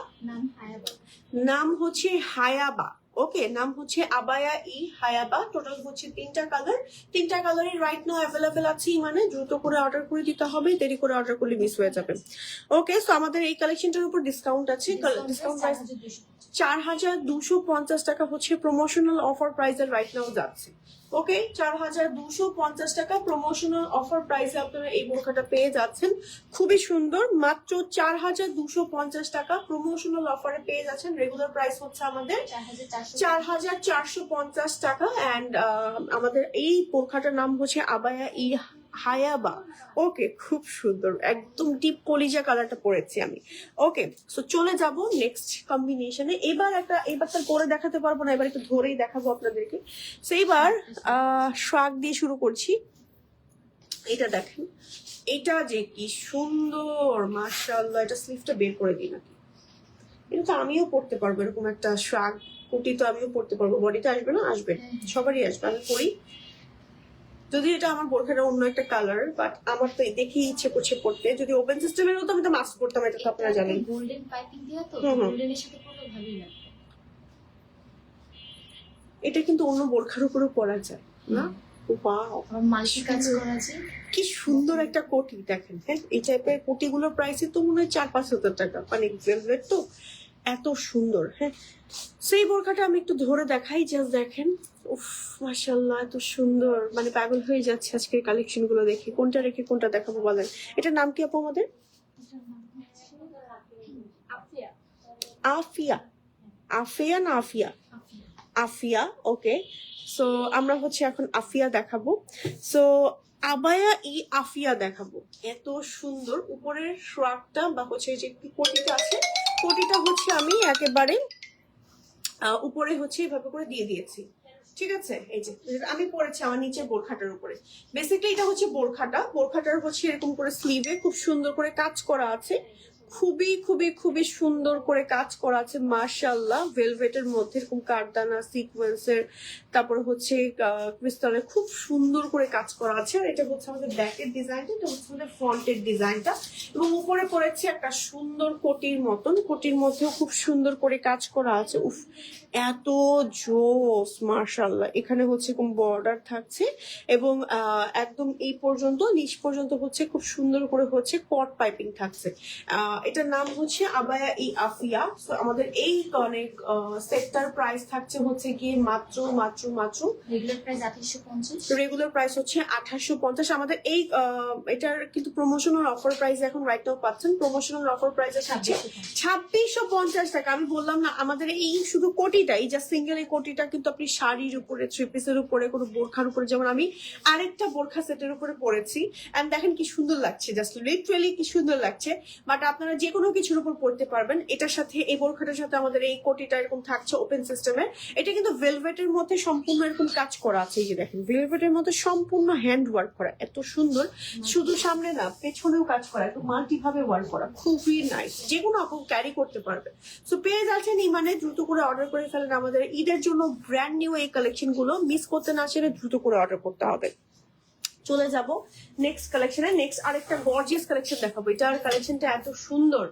নাম হচ্ছে হায়াবা, ওকে, নাম হচ্ছে আবায়া ই হায়াবা। টোটাল হচ্ছে তিনটা কালার, তিনটা কালারই রাইট নাও অ্যাভেলেবেল আছে, মানে দ্রুত করে অর্ডার করে দিতে হবে, দেরি করে অর্ডার করলে মিস হয়ে যাবে। ওকে, সো আমাদের এই কালেকশনটার উপর ডিসকাউন্ট আছে, ডিসকাউন্ট প্রাইস 4,250 টাকা হচ্ছে প্রমোশনাল অফার প্রাইসে রাইট নাও যাচ্ছে। ওকে, 4,250 টাকা প্রমোশনাল অফার প্রাইসে আপনারা এই বোরখাটা পেয়ে যাচ্ছেন, খুবই সুন্দর। মাত্র 4,250 টাকা প্রমোশনাল অফারে পেয়ে যাচ্ছেন। রেগুলার প্রাইস হচ্ছে আমাদের 4,450 টাকা। অ্যান্ড আমাদের এই বোরখাটার নাম হচ্ছে আবায়া ই হায়াবা। ওকে, খুব সুন্দর, একদম ডিপ কলিজা কালারটা পরেছি আমি। ওকে, সো চলে যাব নেক্সট কম্বিনেশনে। এবার তার পরে দেখাতে পারবো না, এবার একটু ধরেই দেখাবো আপনাদেরকে। সো এবার শাক দিয়ে শুরু করছি। এটা দেখেন, এটা যে কি সুন্দর মাশাআল্লাহ। এটা স্লিভটা বের করে দিই নাকি, এটা তো আমিও পড়তে পারবো, এরকম একটা শাক কুটি তো আমিও পড়তে পারবো। বডিতে আসবে না? আসবে, সবারই আসবে, আমি পড়ি। যদি এটা আমার বোরখাটা অন্য একটা কালার, বাট আমার তো দেখি ইচ্ছে করছে পড়তে। যদি ওপেন সিস্টেমের হতো আমি তো মাস্ক পড়তাম, এটা তো আপনারা জানেন। গোল্ডেন পাইপিং দেয়া তো, গোল্ডেনের সাথে পরলে ভালোই লাগবে। এটা কিন্তু অন্য বোরখার উপরেও পরা যায় না? ওয়াও, মাল্টি কাজ করা আছে, কি সুন্দর একটা কোটি দেখেন। হ্যাঁ, এই টাইপের কোটিগুলোর প্রাইসই তো মনে হয় 4-5 হাজার টাকা, মানে ভেলভেট তো এত সুন্দর। হ্যাঁ, সেই বোরখাটা আমি একটু ধরে দেখাই, জাস্ট দেখেন। উফ মাশাআল্লাহ, এত সুন্দর, মানে পাগল হয়ে যাচ্ছে আজকের কালেকশন গুলো দেখে। কোনটা রেখে কোনটা দেখাবো বলেন? এটার নাম কি আপু আমাদের? আফিয়া, আফিয়া না আফিয়া? আফিয়া। ওকে, সো আমরা হচ্ছে এখন আফিয়া দেখাবো। সো আবায়া ই আফিয়া দেখাবো। এত সুন্দর উপরের শ্রাগটা বা হচ্ছে যে কোটিটা আছে, কোটিটা হচ্ছে আমি একেবারে উপরে হচ্ছে এভাবে করে দিয়ে দিয়েছি। ঠিক আছে, এই যে আমি পরেছি আমার নিচে বোরখাটার উপরে। বেসিক্যালি এটা হচ্ছে বোরখাটার হচ্ছে এরকম করে স্লিভে খুব সুন্দর করে কাজ করা আছে, খুবই খুবই খুবই সুন্দর করে কাজ করা আছে মাশাআল্লাহ। ভেলভেটের মধ্যে এরকম কারদানা সিকোয়েন্সের, তারপরে হচ্ছে ক্রিস্টালের খুব সুন্দর করে কাজ করা আছে। আর এটা হচ্ছে আমাদের ব্যাকের ডিজাইনটা, এটা হচ্ছে আমাদের ফ্রন্টের ডিজাইনটা। এবং উপরে পড়েছে একটা সুন্দর কোটির মতন, কোটির মধ্যেও খুব সুন্দর করে কাজ করা আছে। উফ, এত জোস মাশাআল্লাহ। এখানে হচ্ছে এরকম বর্ডার থাকছে এবং একদম এই পর্যন্ত নিচ পর্যন্ত হচ্ছে খুব সুন্দর করে হচ্ছে কট পাইপিং থাকছে। এটার নাম হচ্ছে আবায়া ই আফিয়া। তো আমাদের এই অনেক সেটটার প্রাইস থাকছে হচ্ছে গিয়ে মাত্র মাত্র মাত্র রেগুলার প্রাইস 2850, রেগুলার প্রাইস হচ্ছে 2850। আমাদের এই এটার কিন্তু প্রমোশনাল অফার প্রাইস এখন রাইট নাও পাচ্ছেন। প্রমোশনাল অফার প্রাইস থাকছে 2650 টাকা। আমি বললাম না আমাদের এই শুধু কোটিটা, এই যা সিঙ্গেল এই কোটিটা কিন্তু আপনি শাড়ির উপরে, থ্রি পিসের উপরে, কোনো বোরখার উপরে, যেমন আমি আরেকটা বোরখা সেটের উপরে পরেছি এন্ড দেখেন কি সুন্দর লাগছে, জাস্ট লিটারালি কি সুন্দর লাগছে। বাট আপনারা যে কোনো কিছুর উপর পড়তে পারবেন। এটার সাথে এই বোরখাটার সাথে আমাদের এই কোটিটা এরকম থাকছে ওপেন সিস্টেমে। এটা কিন্তু ভেলভেটের মধ্যে সম্পূর্ণ এরকম কাজ করা আছে। এই যে দেখেন ভেলভেটের মধ্যে সম্পূর্ণ হ্যান্ড ওয়ার্ক করা, এত সুন্দর। শুধু সামনে না, পেছনেও কাজ করা, একটু মাল্টি ভাবে ওয়ার্ক করা, খুবই নাইস। যে কোনো আপু ক্যারি করতে পারবে। সো পেয়ে যাচ্ছেন ইমানে, দ্রুত করে অর্ডার করে ফেলেন। আমাদের ঈদের জন্য ব্র্যান্ড নিউ এই কালেকশন গুলো মিস করতে না চাইলে দ্রুত করে অর্ডার করতে হবে। চলে যাব নেক্সট কালেকশনে। নেক্সট আরেকটা গর্জিয়াস কালেকশন দেখাবো। এটার কালেকশনটা এত সুন্দর,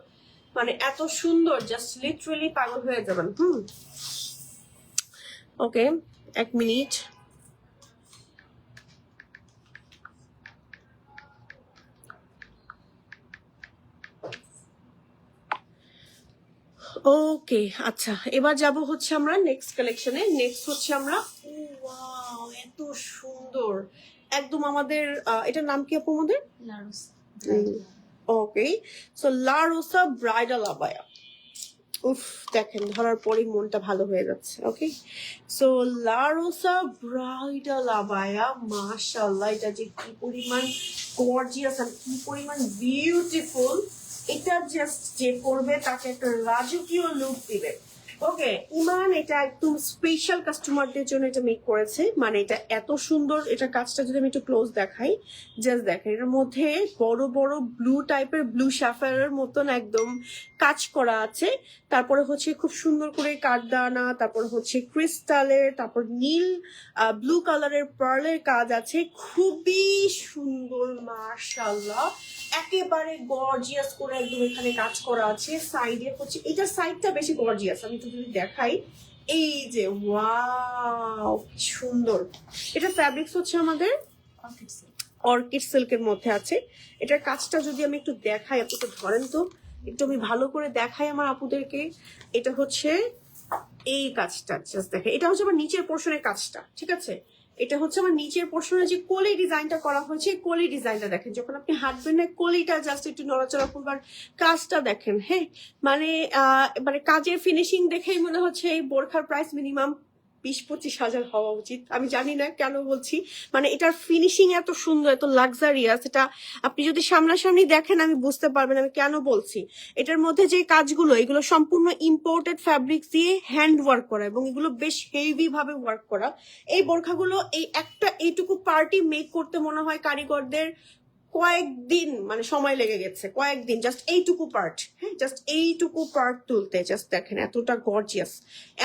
মানে এত সুন্দর, জাস্ট লিটারালি পাগল হয়ে যাবেন। ওকে, এক মিনিট। ওকে আচ্ছা, এবার যাব হচ্ছে আমরা নেক্সট কালেকশনে। নেক্সট হচ্ছে আমরা, ওয়াও এত সুন্দর একদম আমাদের এটার নাম কি আপু আমাদের? লারোস। ওকে, সো লা রোসা ব্রাইডাল আবায়া। উফ, দেখেন ধরার পরেই মনটা ভালো হয়ে যাচ্ছে। ওকে, সো লা রোসা ব্রাইডাল আবায়া, মাশাআল্লাহ এটা যে কি পরিমাণ গর্জিয়াস আর কি পরিমাণ বিউটিফুল। এটা জাস্ট যে পরবে তাকে একটা রাজকীয় লুক দিবে। ওকে ইমান, এটা একদম স্পেশাল কাস্টমারদের জন্য এটা মেক করেছে। মানে এটা এত সুন্দর, এটা কাজটা যদি আমি একটু ক্লোজ দেখাই, জাস্ট দেখেন এটার মধ্যে বড় বড় ব্লু টাইপের, ব্লু সাফায়ারের মতন একদম কাজ করা আছে। তারপরে হচ্ছে খুব সুন্দর করে কাঠদানা, তারপর হচ্ছে ক্রিস্টালের, তারপর নীল ব্লু কালারের পার্লের কাজ আছে, খুবই সুন্দর মাশাআল্লাহ। একেবারে গর্জিয়াস করে একদম এখানে কাজ করা আছে। সাইডে হচ্ছে এটার সাইডটা বেশি গর্জিয়াস, আমি যদি দেখাই, এই যে ওয়াও সুন্দর। এটা ফ্যাব্রিক্স হচ্ছে আমাদের অর্কিড সিল্কের মধ্যে আছে। এটার কাজটা যদি আমি একটু দেখাই, আপনি তো ধরেন তো, একটু আমি ভালো করে দেখাই আমার আপুদেরকে। এটা হচ্ছে এই কাজটা, জাস্ট দেখে, এটা হচ্ছে আমার নিচের পোর্শনের কাজটা, ঠিক আছে? এটা হচ্ছে আমার নিচের পোর্শনে যে কলি ডিজাইনটা করা হয়েছে, কলি ডিজাইনটা দেখেন, যখন আপনি হাঁটবেন না কলিটা জাস্ট একটু নড়াচড়া করবার কাজটা দেখেন। হ্যাঁ, মানে কাজের ফিনিশিং দেখেই মনে হচ্ছে এই বোরখার প্রাইস মিনিমাম 20-25 হাজার হওয়া উচিত। আমি জানি না কেন বলছি, মানে এটার ফিনিশিং এত সুন্দর, এত লাক্সারিয়াস, এটা আপনি যদি সামনাসামনি দেখেন আমি বুঝতে পারবেন আমি কেন বলছি। এটার মধ্যে যে কাজগুলো, এগুলো সম্পূর্ণ ইম্পোর্টেড ফ্যাব্রিক্স দিয়ে হ্যান্ড ওয়ার্ক করা, এবং এগুলো বেশ হেভি ভাবে ওয়ার্ক করা। এই বোরখাগুলো এই একটা এইটুকু পার্টি মেক করতে মনে হয় কারিগরদের কয়েকদিন মানে সময় লেগে গেছে, কয়েকদিন জাস্ট এইটুকু পার্ট। হ্যাঁ, জাস্ট এইটুকু পার্ট তুলতে, জাস্ট দেখেন এতটা গর্জিয়াস,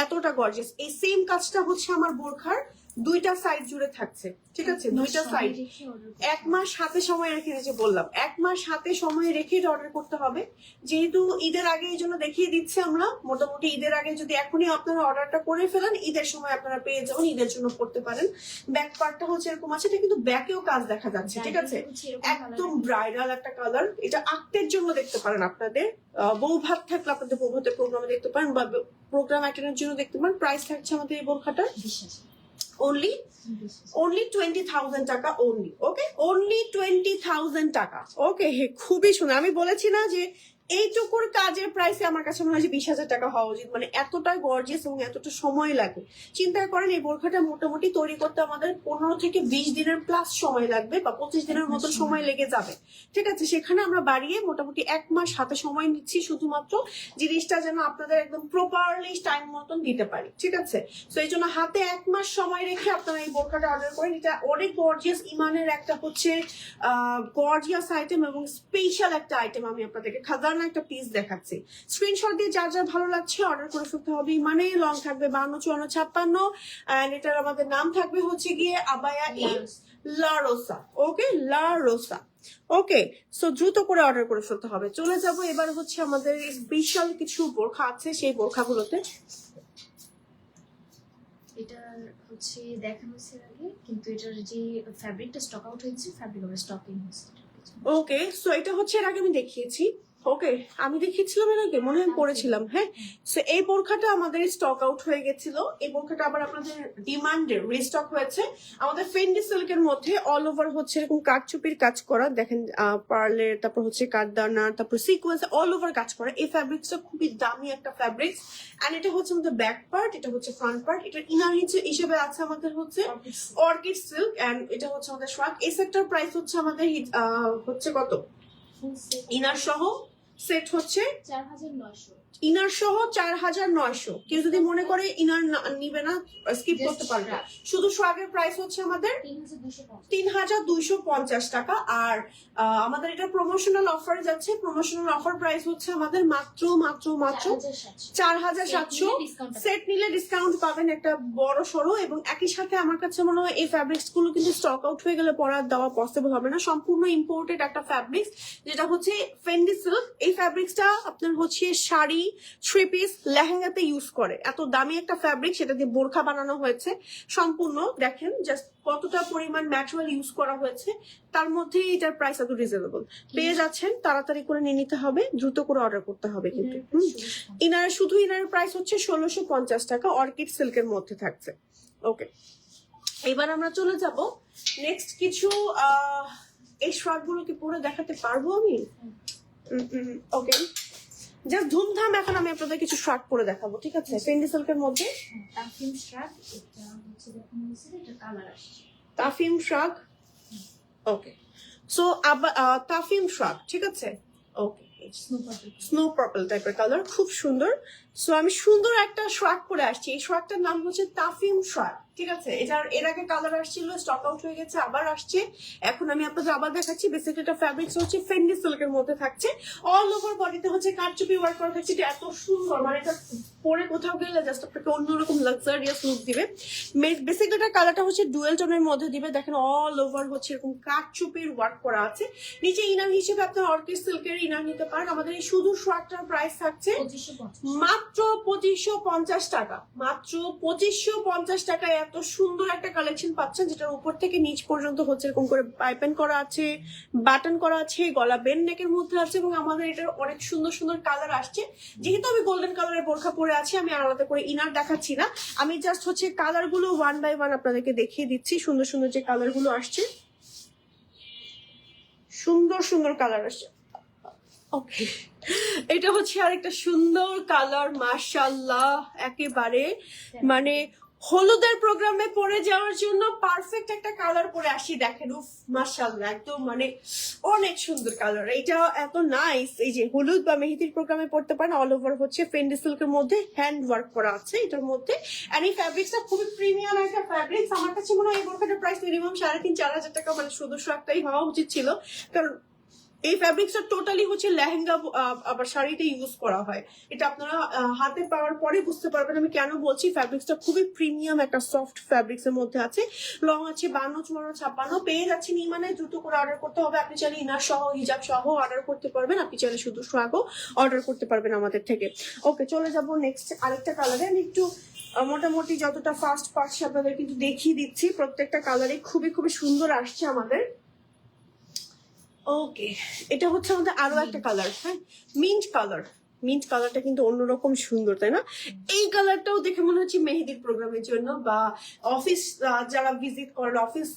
এতটা গর্জিয়াস। এই সেম কাজটা হচ্ছে আমার বোরখার দুইটা সাইড জুড়ে থাকছে, ঠিক আছে? দুইটা সাইড 1 মাস হাতে সময় রেখে, যে বললাম 1 মাস হাতে সময় রেখে অর্ডার করতে হবে। যেহেতু ঈদের আগে এই জন্য দেখিয়ে দিচ্ছি আমরা, মোটামুটি ঈদের আগে যদি এখনই আপনারা অর্ডারটা করে ফেলেন, ঈদের সময় আপনারা পেয়ে যাবেন, ঈদের জন্য পড়তে পারেন। ব্যাক পার্টটা হচ্ছে এরকম আছে, এটা কিন্তু ব্যাকেও কাজ দেখা যাচ্ছে, ঠিক আছে? একদম ব্রাইডাল একটা কালার। এটা আক্তের জন্য দেখতে পারেন, আপনাদের বউ ভাত থাকলে আপনাদের বউ ভাতের প্রোগ্রামে দেখতে পারেন, বা প্রোগ্রাম অ্যাটেন্ডের জন্য দেখতে পারেন। প্রাইস থাকছে আমাদের এই বোরখাটার only 20,000 টাকা only। ওকে, only 20,000 টাকা। ওকে, খুবই সুন্দর। আমি বলেছি না যে এইটুকুর কাজের প্রাইসে আমার কাছে মনে হয় যে 20,000 টাকা হওয়া উচিত। মানে এতটা গর্জিয়াস এবং এতটা সময় লাগে। চিন্তা করেন এই বোরখাটা মোটামুটি তৈরি করতে আমাদের 15 থেকে 20 দিনের প্লাস সময় লাগবে, বা 25 দিনের মতো সময় লেগে যাবে, ঠিক আছে? সেখানে আমরা বাড়িয়ে মোটামুটি 1 মাস হাতে সময় নিচ্ছি, শুধুমাত্র জিনিসটা যেন আপনাদের একদম প্রপারলি টাইম মতন দিতে পারি, ঠিক আছে? তো এই জন্য হাতে 1 মাস সময় রেখে আপনারা এই বোরখাটা অর্ডার করেন। এটা অনেক গর্জিয়াস, ইমানের একটা হচ্ছে গর্জিয়াস আইটেম এবং স্পেশাল একটা আইটেম। আমি আপনাদেরকে খাজানা একটা পিস দেখাচ্ছি, স্ক্রিনশট দিয়ে যার যার ভালো লাগছে অর্ডার করে ফেলতে হবে। মানে লং থাকবে 52, 54, 56, এন্ড এটার আমাদের নাম থাকবে হচ্ছে গিয়ে আবায়া ই লা রোসা। ওকে, লা রোসা। ওকে, সো দ্রুত করে অর্ডার করে ফেলতে হবে। চলে যাব এবার হচ্ছে আমাদের স্পেশাল কিছু বোরখা আছে, সেই বোরখাগুলোতে। এটার হচ্ছে দেখানো হয়েছে আগে, কিন্তু এটার যে ফ্যাব্রিকটা স্টক আউট হয়েছে, ফ্যাব্রিক আবার স্টকিং হয়েছে। ওকে, সো এটা হচ্ছে এর আগে আমি দেখিয়েছি। ওকে, আমি দেখিয়েছিলাম এর আগে, মনে হয় আমি পড়েছিলাম। হ্যাঁ, সো এই বোরখাটা আমাদের স্টক আউট হয়ে গেছিল। এই বোরখাটা আবার আপনাদের ডিমান্ডে রিস্টক হয়েছে। আমাদের ফেন্ডি সিল্কের মধ্যে অল ওভার হচ্ছে এরকম কাঠচুপির কাজ করা, দেখেন পার্লের, তারপর হচ্ছে কাঠদানা, তারপর সিকোয়েন্স, অল ওভার কাজ করা। এই ফ্যাব্রিক্সটা খুবই দামি একটা ফ্যাব্রিক্স। এন্ড এটা হচ্ছে আমাদের ব্যাক পার্ট, এটা হচ্ছে ফ্রন্ট পার্ট। এটা ইনার হিসেবে আছে আমাদের হচ্ছে অর্কিড সিল্ক, এন্ড এটা হচ্ছে আমাদের শার্ক। এই সেটটার প্রাইস হচ্ছে আমাদের হচ্ছে কত, ইনার সহ সেট হচ্ছে 4900, ইনার সহ 4900। কেউ যদি মনে করে ইনার নিবে না, স্কিপ করতে পারবে। শুধু সোয়াগের প্রাইস হচ্ছে আমাদের 3250 টাকা। আর আমাদের এটা প্রমোশনাল অফারে যাচ্ছে। প্রমোশনাল অফার প্রাইস হচ্ছে আমাদের মাত্র 4700। সেট নিলে ডিসকাউন্ট পাবেন একটা বড় সড়ো। এবং একই সাথে আমার কাছে মনে হয় এই ফ্যাব্রিক্স গুলো কিন্তু স্টক আউট হয়ে গেলে পরে আর দেওয়া পসিবল হবে না। সম্পূর্ণ ইম্পোর্টেড একটা ফ্যাব্রিক্স, যেটা হচ্ছে ফেন্ডি সিল্ক। এই ফ্যাব্রিক্সটা আপনার হচ্ছে শাড়ি, থ্রি পিস, লেহেঙ্গাতে ইউজ করে। এত দামি একটা ফ্যাব্রিক, সেটা দিয়ে বোরখা বানানো হয়েছে সম্পূর্ণ। দেখেন জাস্ট কতটা পরিমাণ ম্যাটেরিয়াল ইউজ করা হয়েছে, তার মধ্যে এটার প্রাইস এত রিজনেবল পেয়ে যাচ্ছেন। তাড়াতাড়ি করে নিয়ে নিতে হবে, দ্রুত করে অর্ডার করতে হবে। কিন্তু ইনার, শুধু ইনারের প্রাইস হচ্ছে 1650 টাকা, অর্কিড সিল্কের মধ্যে থাকছে। ওকে, এবার আমরা চলে যাব নেক্সট কিছু। এই শার্ট গুলো কি পরে দেখাতে পারবো আমি? ওকে, জাস্ট ধুমধাম এখন আমি আপনাদের কিছু শার্ট পরে দেখাবো, ঠিক আছে? ফেন্ডি সিল্কের মধ্যে তাফিম শার্ট, এটা হচ্ছে দেখুন এটা কালার আসছে তাফিম শার্ট। ওকে, সো আবার তাফিম শার্ট, ঠিক আছে? ওকে, স্নো পার্পল টাইপের কালার, খুব সুন্দর। সো আমি সুন্দর একটা শার্ট পরে আসছি। এই শার্টটার নাম হচ্ছে তাফিম শার্ট, ঠিক আছে? এটার এর আগে কালার আসছিল, স্টক আউট হয়ে গেছে, আবার আসছে। এখন আমি আপনাদের আবার দেখাচ্ছি। বেসিক্যালি এটা ফ্যাব্রিক্স হচ্ছে ফেন্ডি সিল্কের মধ্যে থাকছে। অল ওভার বডিতে হচ্ছে কারচুপি ওয়ার্ক করা থাকছে। এটা এত সুন্দর, মানে এটা পরে কোথাও গেলে জাস্ট আপনাকে অন্যরকম লাক্সারিয়াস লুক দিবে। বেসিক্যালি এটা কালারটা হচ্ছে ডুয়েল টোনের মধ্যে দিবে। দেখেন অল ওভার হচ্ছে এরকম কারচুপির ওয়ার্ক করা আছে। নিচে ইনার হিসেবে আপনার অর্কিড সিল্কের ইনার নিতে পারেন। আমাদের এই শুধু শার্টটার প্রাইস থাকছে মাত্র 2550 টাকা। মাত্র 2550 টাকায় এত সুন্দর একটা কালেকশন পাচ্ছেন, যেটার উপর থেকে নিচ পর্যন্ত হচ্ছে এরকম করে পাইপেন করা আছে, বাটন করা আছে, গলা বেন নেকের মধ্যে আছে। এবং আমাদের এটার অনেক সুন্দর সুন্দর কালার আসছে। যেহেতু আমি গোল্ডেন কালারের বোরখা পরে আছি, আমি আলাদা করে ইনার দেখাচ্ছি না। আমি জাস্ট হচ্ছে কালার গুলো ওয়ান বাই ওয়ান আপনাদেরকে দেখিয়ে দিচ্ছি। সুন্দর সুন্দর যে কালার গুলো আসছে, সুন্দর সুন্দর কালার আসছে। ওকে, এটা হচ্ছে আরেকটা সুন্দর কালার, মাশাআল্লাহ, একেবারে মানে হলুদের প্রোগ্রামে পরে যাওয়ার জন্য পারফেক্ট একটা কালার পরে আসি। দেখেন, উফ মাশাআল্লাহ, একদম মানে অনেক সুন্দর কালার। এটা এত নাইস। এই যে হলুদ বা মেহেদির প্রোগ্রামে পড়তে পারেন। অল ওভার হচ্ছে ফেন্ডি সিল্কের মধ্যে হ্যান্ড ওয়ার্ক করা আছে এটার মধ্যে। আর এই ফ্যাব্রিক্সটা খুবই প্রিমিয়াম একটা ফ্যাব্রিক্স। আমার কাছে মনে হয় এই বোরখাটার প্রাইস মিনিমাম 3500-4000 টাকা, মানে শুধু একটাই হওয়া উচিত ছিল। কারণ এই ফ্যাব্রিক্সটা টোটালি হচ্ছে লেহেঙ্গা আবার শাড়িতে ইউজ করা হয়। এটা আপনারা হাতে পাওয়ার পরে বুঝতে পারবেন আমি কেন বলছি। ফ্যাব্রিক্সটা খুবই প্রিমিয়াম একটা সফট ফ্যাব্রিক্স এর মধ্যে আছে। লং আছে 52, 54, 56। পেয়ে যাচ্ছেন ইমানে, দ্রুত করে অর্ডার করতে হবে। আপনি চাইলে ইনার সহ, হিজাব সহ অর্ডার করতে পারবেন। আপনি চাইলে শুধু সোয়াগও অর্ডার করতে পারবেন আমাদের থেকে। ওকে, চলে যাব নেক্সট আরেকটা কালারে। আমি একটু মোটামুটি যতটা ফাস্ট পাচ্ছি আপনাদের কিন্তু দেখিয়ে দিচ্ছি। প্রত্যেকটা কালারে খুবই খুবই সুন্দর আসছে আমাদের। ওকে, এটা হচ্ছে আমাদের আরো একটা কালার, হ্যাঁ, মিন্ট কালার। মিন্ট কালারটা কিন্তু অন্যরকম সুন্দর, তাই না? এই কালারটাও দেখে মনে হচ্ছে মেহেদির প্রোগ্রামের জন্য, বা অফিস যারা ভিজিট করেন, অফিস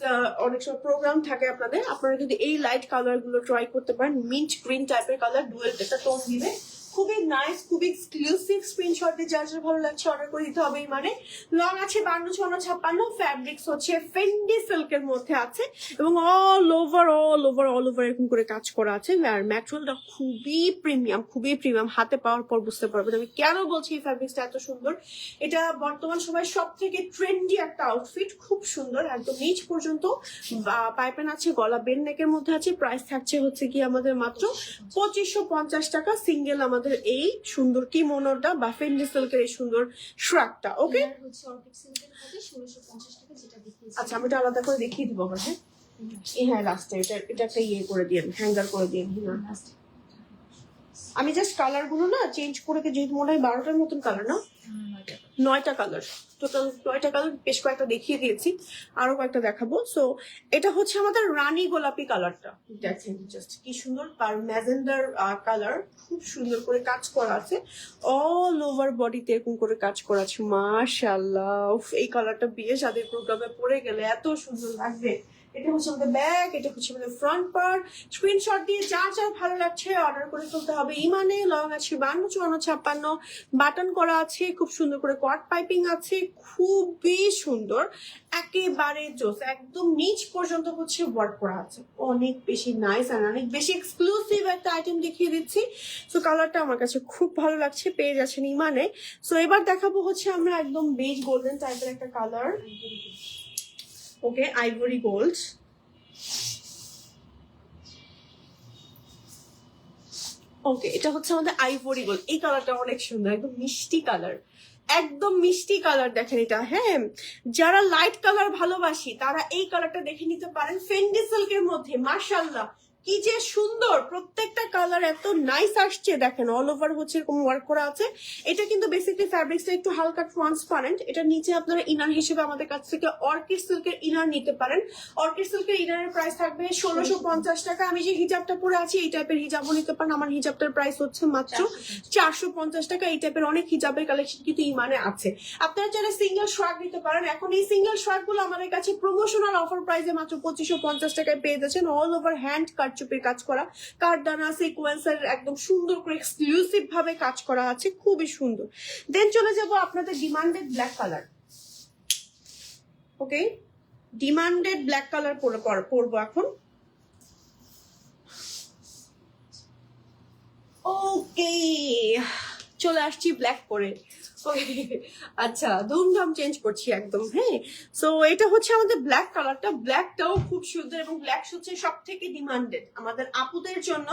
অনেক সময় প্রোগ্রাম থাকে আপনাদের, আপনারা কিন্তু এই লাইট কালার গুলো ট্রাই করতে পারেন। মিন্ট গ্রিন টাইপের কালার, ডুয়েল একটা টোন দিবে, খুবই নাইস, খুবই এক্সক্লুসিভ। স্ক্রিনশট দিয়ে যার যার ভালো লাগছে অর্ডার করে দিতে হবে। মানে লং আছে 52, 54, 56। ফ্যাব্রিক্স হচ্ছে ফেন্ডি সিল্কের মধ্যে আছে এবং অল ওভার এরকম করে কাজ করা আছে। আর ম্যাটেরিয়ালটা খুবই প্রিমিয়াম, খুবই প্রিমিয়াম। হাতে পাওয়ার পর বুঝতে পারবেন আমি কেন বলছি এই ফ্যাব্রিক্সটা এত সুন্দর। এটা বর্তমান সময় সব থেকে ট্রেন্ডি একটা আউটফিট, খুব সুন্দর। একদম নিচ পর্যন্ত পাইপেন আছে, গলা বেন নেকের মধ্যে আছে। প্রাইস থাকছে হচ্ছে কি আমাদের মাত্র 2550 টাকা। সিঙ্গেল আমাদের এই সুন্দর কিমোনোটা বা ফেন্ডি সিল্কের এই সুন্দর শ্রাকটা। ওকে, আচ্ছা আমি এটা আলাদা করে দেখিয়ে দিব আবার। হ্যাঁ, হ্যাঁ, লাস্টে এটা একটা ইয়ে করে দিন, হ্যাঙ্গার করে দিন। আমি জাস্ট কালার গুলো না চেঞ্জ করে যেহেতু মনে হয় 12টার মতন কালার না, 9টা কালার, টোটাল 9টা কালার বেশ কয়েকটা দেখিয়ে দিয়েছি, আরো কয়েকটা দেখাবো। সো এটা হচ্ছে আমাদের রানী গোলাপি কালারটা, দেখেন জাস্ট কি সুন্দর, আর ম্যাজেন্ডার কালার, খুব সুন্দর করে কাজ করা আছে, অল ওভার বডিতে এরকম করে কাজ করা আছে, মাশাআল্লাহ। এই কালারটা বিয়ে শাদীর প্রোগ্রামে পরে গেলে এত সুন্দর লাগবে। এটা হচ্ছে আমাদের ব্যাক, এটা হচ্ছে আমাদের ফ্রন্ট পার্ট। স্ক্রিনশট দিয়ে যা যা ভালো লাগছে অর্ডার করে ফেলতে হবে ইমানে। লং আছে 52, 54, 56, বাটন করা আছে, খুব সুন্দর করে কট পাইপিং আছে, খুবই সুন্দর, একেবারে জোস, একদম নিচ পর্যন্ত হচ্ছে ওয়ার্ক করা আছে, অনেক বেশি নাইস আর অনেক বেশি এক্সক্লুসিভ একটা আইটেম দেখিয়ে দিচ্ছি। সো কালারটা আমার কাছে খুব ভালো লাগছে, পেয়ে যাচ্ছেন ইমানে। সো এবার দেখাবো হচ্ছে আমরা একদম বেজ গোল্ডেন টাইপের একটা কালার, ওকে, আইভরি গোল্ড। ওকে, এটা হচ্ছে আমাদের আইভরি গোল্ড। এই কালারটা অনেক সুন্দর, একদম মিষ্টি কালার, একদম মিষ্টি কালার। দেখেন এটা, হ্যাঁ, যারা লাইট কালার ভালোবাসি তারা এই কালারটা দেখে নিতে পারেন, ফেন্ডি সিল্কের মধ্যে। মাশাআল্লাহ কি যে সুন্দর, প্রত্যেকটা কালার এত নাইস আসছে। দেখেন অল ওভার হচ্ছে এরকম ওয়ার্ক করা আছে। এটা কিন্তু বেসিক্যালি ফ্যাব্রিক্সটা একটু হালকা ট্রান্সপারেন্ট। এটা নিচে আপনারা ইনার হিসেবে আমাদের কাছ থেকে অর্কিড সিল্কের ইনার নিতে পারেন। অর্কিড সিল্কের ইনারের প্রাইস থাকবে 1650 টাকা। আমি যে হিজাবটা পরে আছি এই টাইপের হিজাবও নিতে পারেন, আমার হিজাবটার প্রাইস হচ্ছে মাত্র 450 টাকা। এই টাইপের অনেক হিজাবের কালেকশন কিন্তু ইমানে আছে। আপনারা চাইলে সিঙ্গেল শোয়াক নিতে পারেন। এখন এই সিঙ্গেল শোয়াক গুলো আমাদের কাছে প্রমোশনাল অফার প্রাইসে মাত্র 2550 টাকায় পেয়ে যাচ্ছেন। অল ওভার হ্যান্ড কারচুপির কাজ করা, কারদানা সিকোয়েন্সের একদম সুন্দর করে এক্সক্লুসিভ ভাবে কাজ করা আছে, খুবই সুন্দর। দেন চলে যাব আপনাদের ডিমান্ডেড ব্ল্যাক কালার। ওকে, ডিমান্ডেড ব্ল্যাক কালার পরবো এখন। ওকে, চলে আসছি ব্ল্যাক পরে। আচ্ছা, ধুমধাম চেঞ্জ করছি একদম। হ্যাঁ, সো এটা হচ্ছে আমাদের ব্ল্যাক কালারটা। ব্ল্যাকটাও খুব সুন্দর এবং ব্ল্যাক হচ্ছে সব থেকে ডিমান্ডেড আমাদের আপুদের জন্য।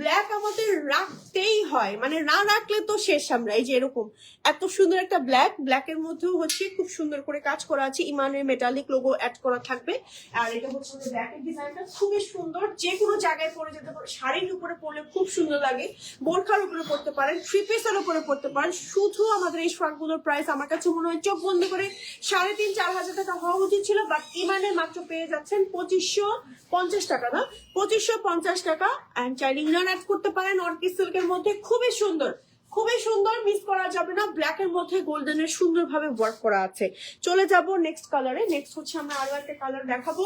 ব্ল্যাক আমাদের রাখতেই হয়, মানে না রাখলে তো শেষ আমরা। এই যে এরকম এত সুন্দর একটা ব্ল্যাক, ব্ল্যাকের মধ্যেও হচ্ছে খুব সুন্দর করে কাজ করা আছে, ইমানের মেটালিক লোগো অ্যাড করা থাকবে। আর এটা হচ্ছে আমাদের ব্ল্যাকের ডিজাইনটা খুবই সুন্দর, যে কোনো জায়গায় পরে যেতে পারে। শাড়ির উপরে পরলে খুব সুন্দর লাগে, বোরখার উপরে পরতে পারেন, থ্রি পিসের উপরে পরতে পারেন। শুধু আমাদের এই ফ্রকগুলোর প্রাইস আমার কাছে মনে হয় চোখ বন্ধ করে 3,500-4,000 টাকা হওয়া উচিত ছিল, বাট ইমানে মাত্র পেয়ে যাচ্ছেন 2550 টাকা, না 2550 টাকা। অ্যান্ড চাইলে ইনার অ্যাড করতে পারেন অর্কিড সিল্কের মধ্যে, খুবই সুন্দর, খুবই সুন্দর, মিস করা যাবে না। ব্ল্যাক এর মধ্যে গোল্ডেনের সুন্দর ভাবে ওয়ার্ক করা আছে। চলে যাব নেক্সট কালারে। নেক্সট হচ্ছে আমরা আরো একটা কালার দেখাবো,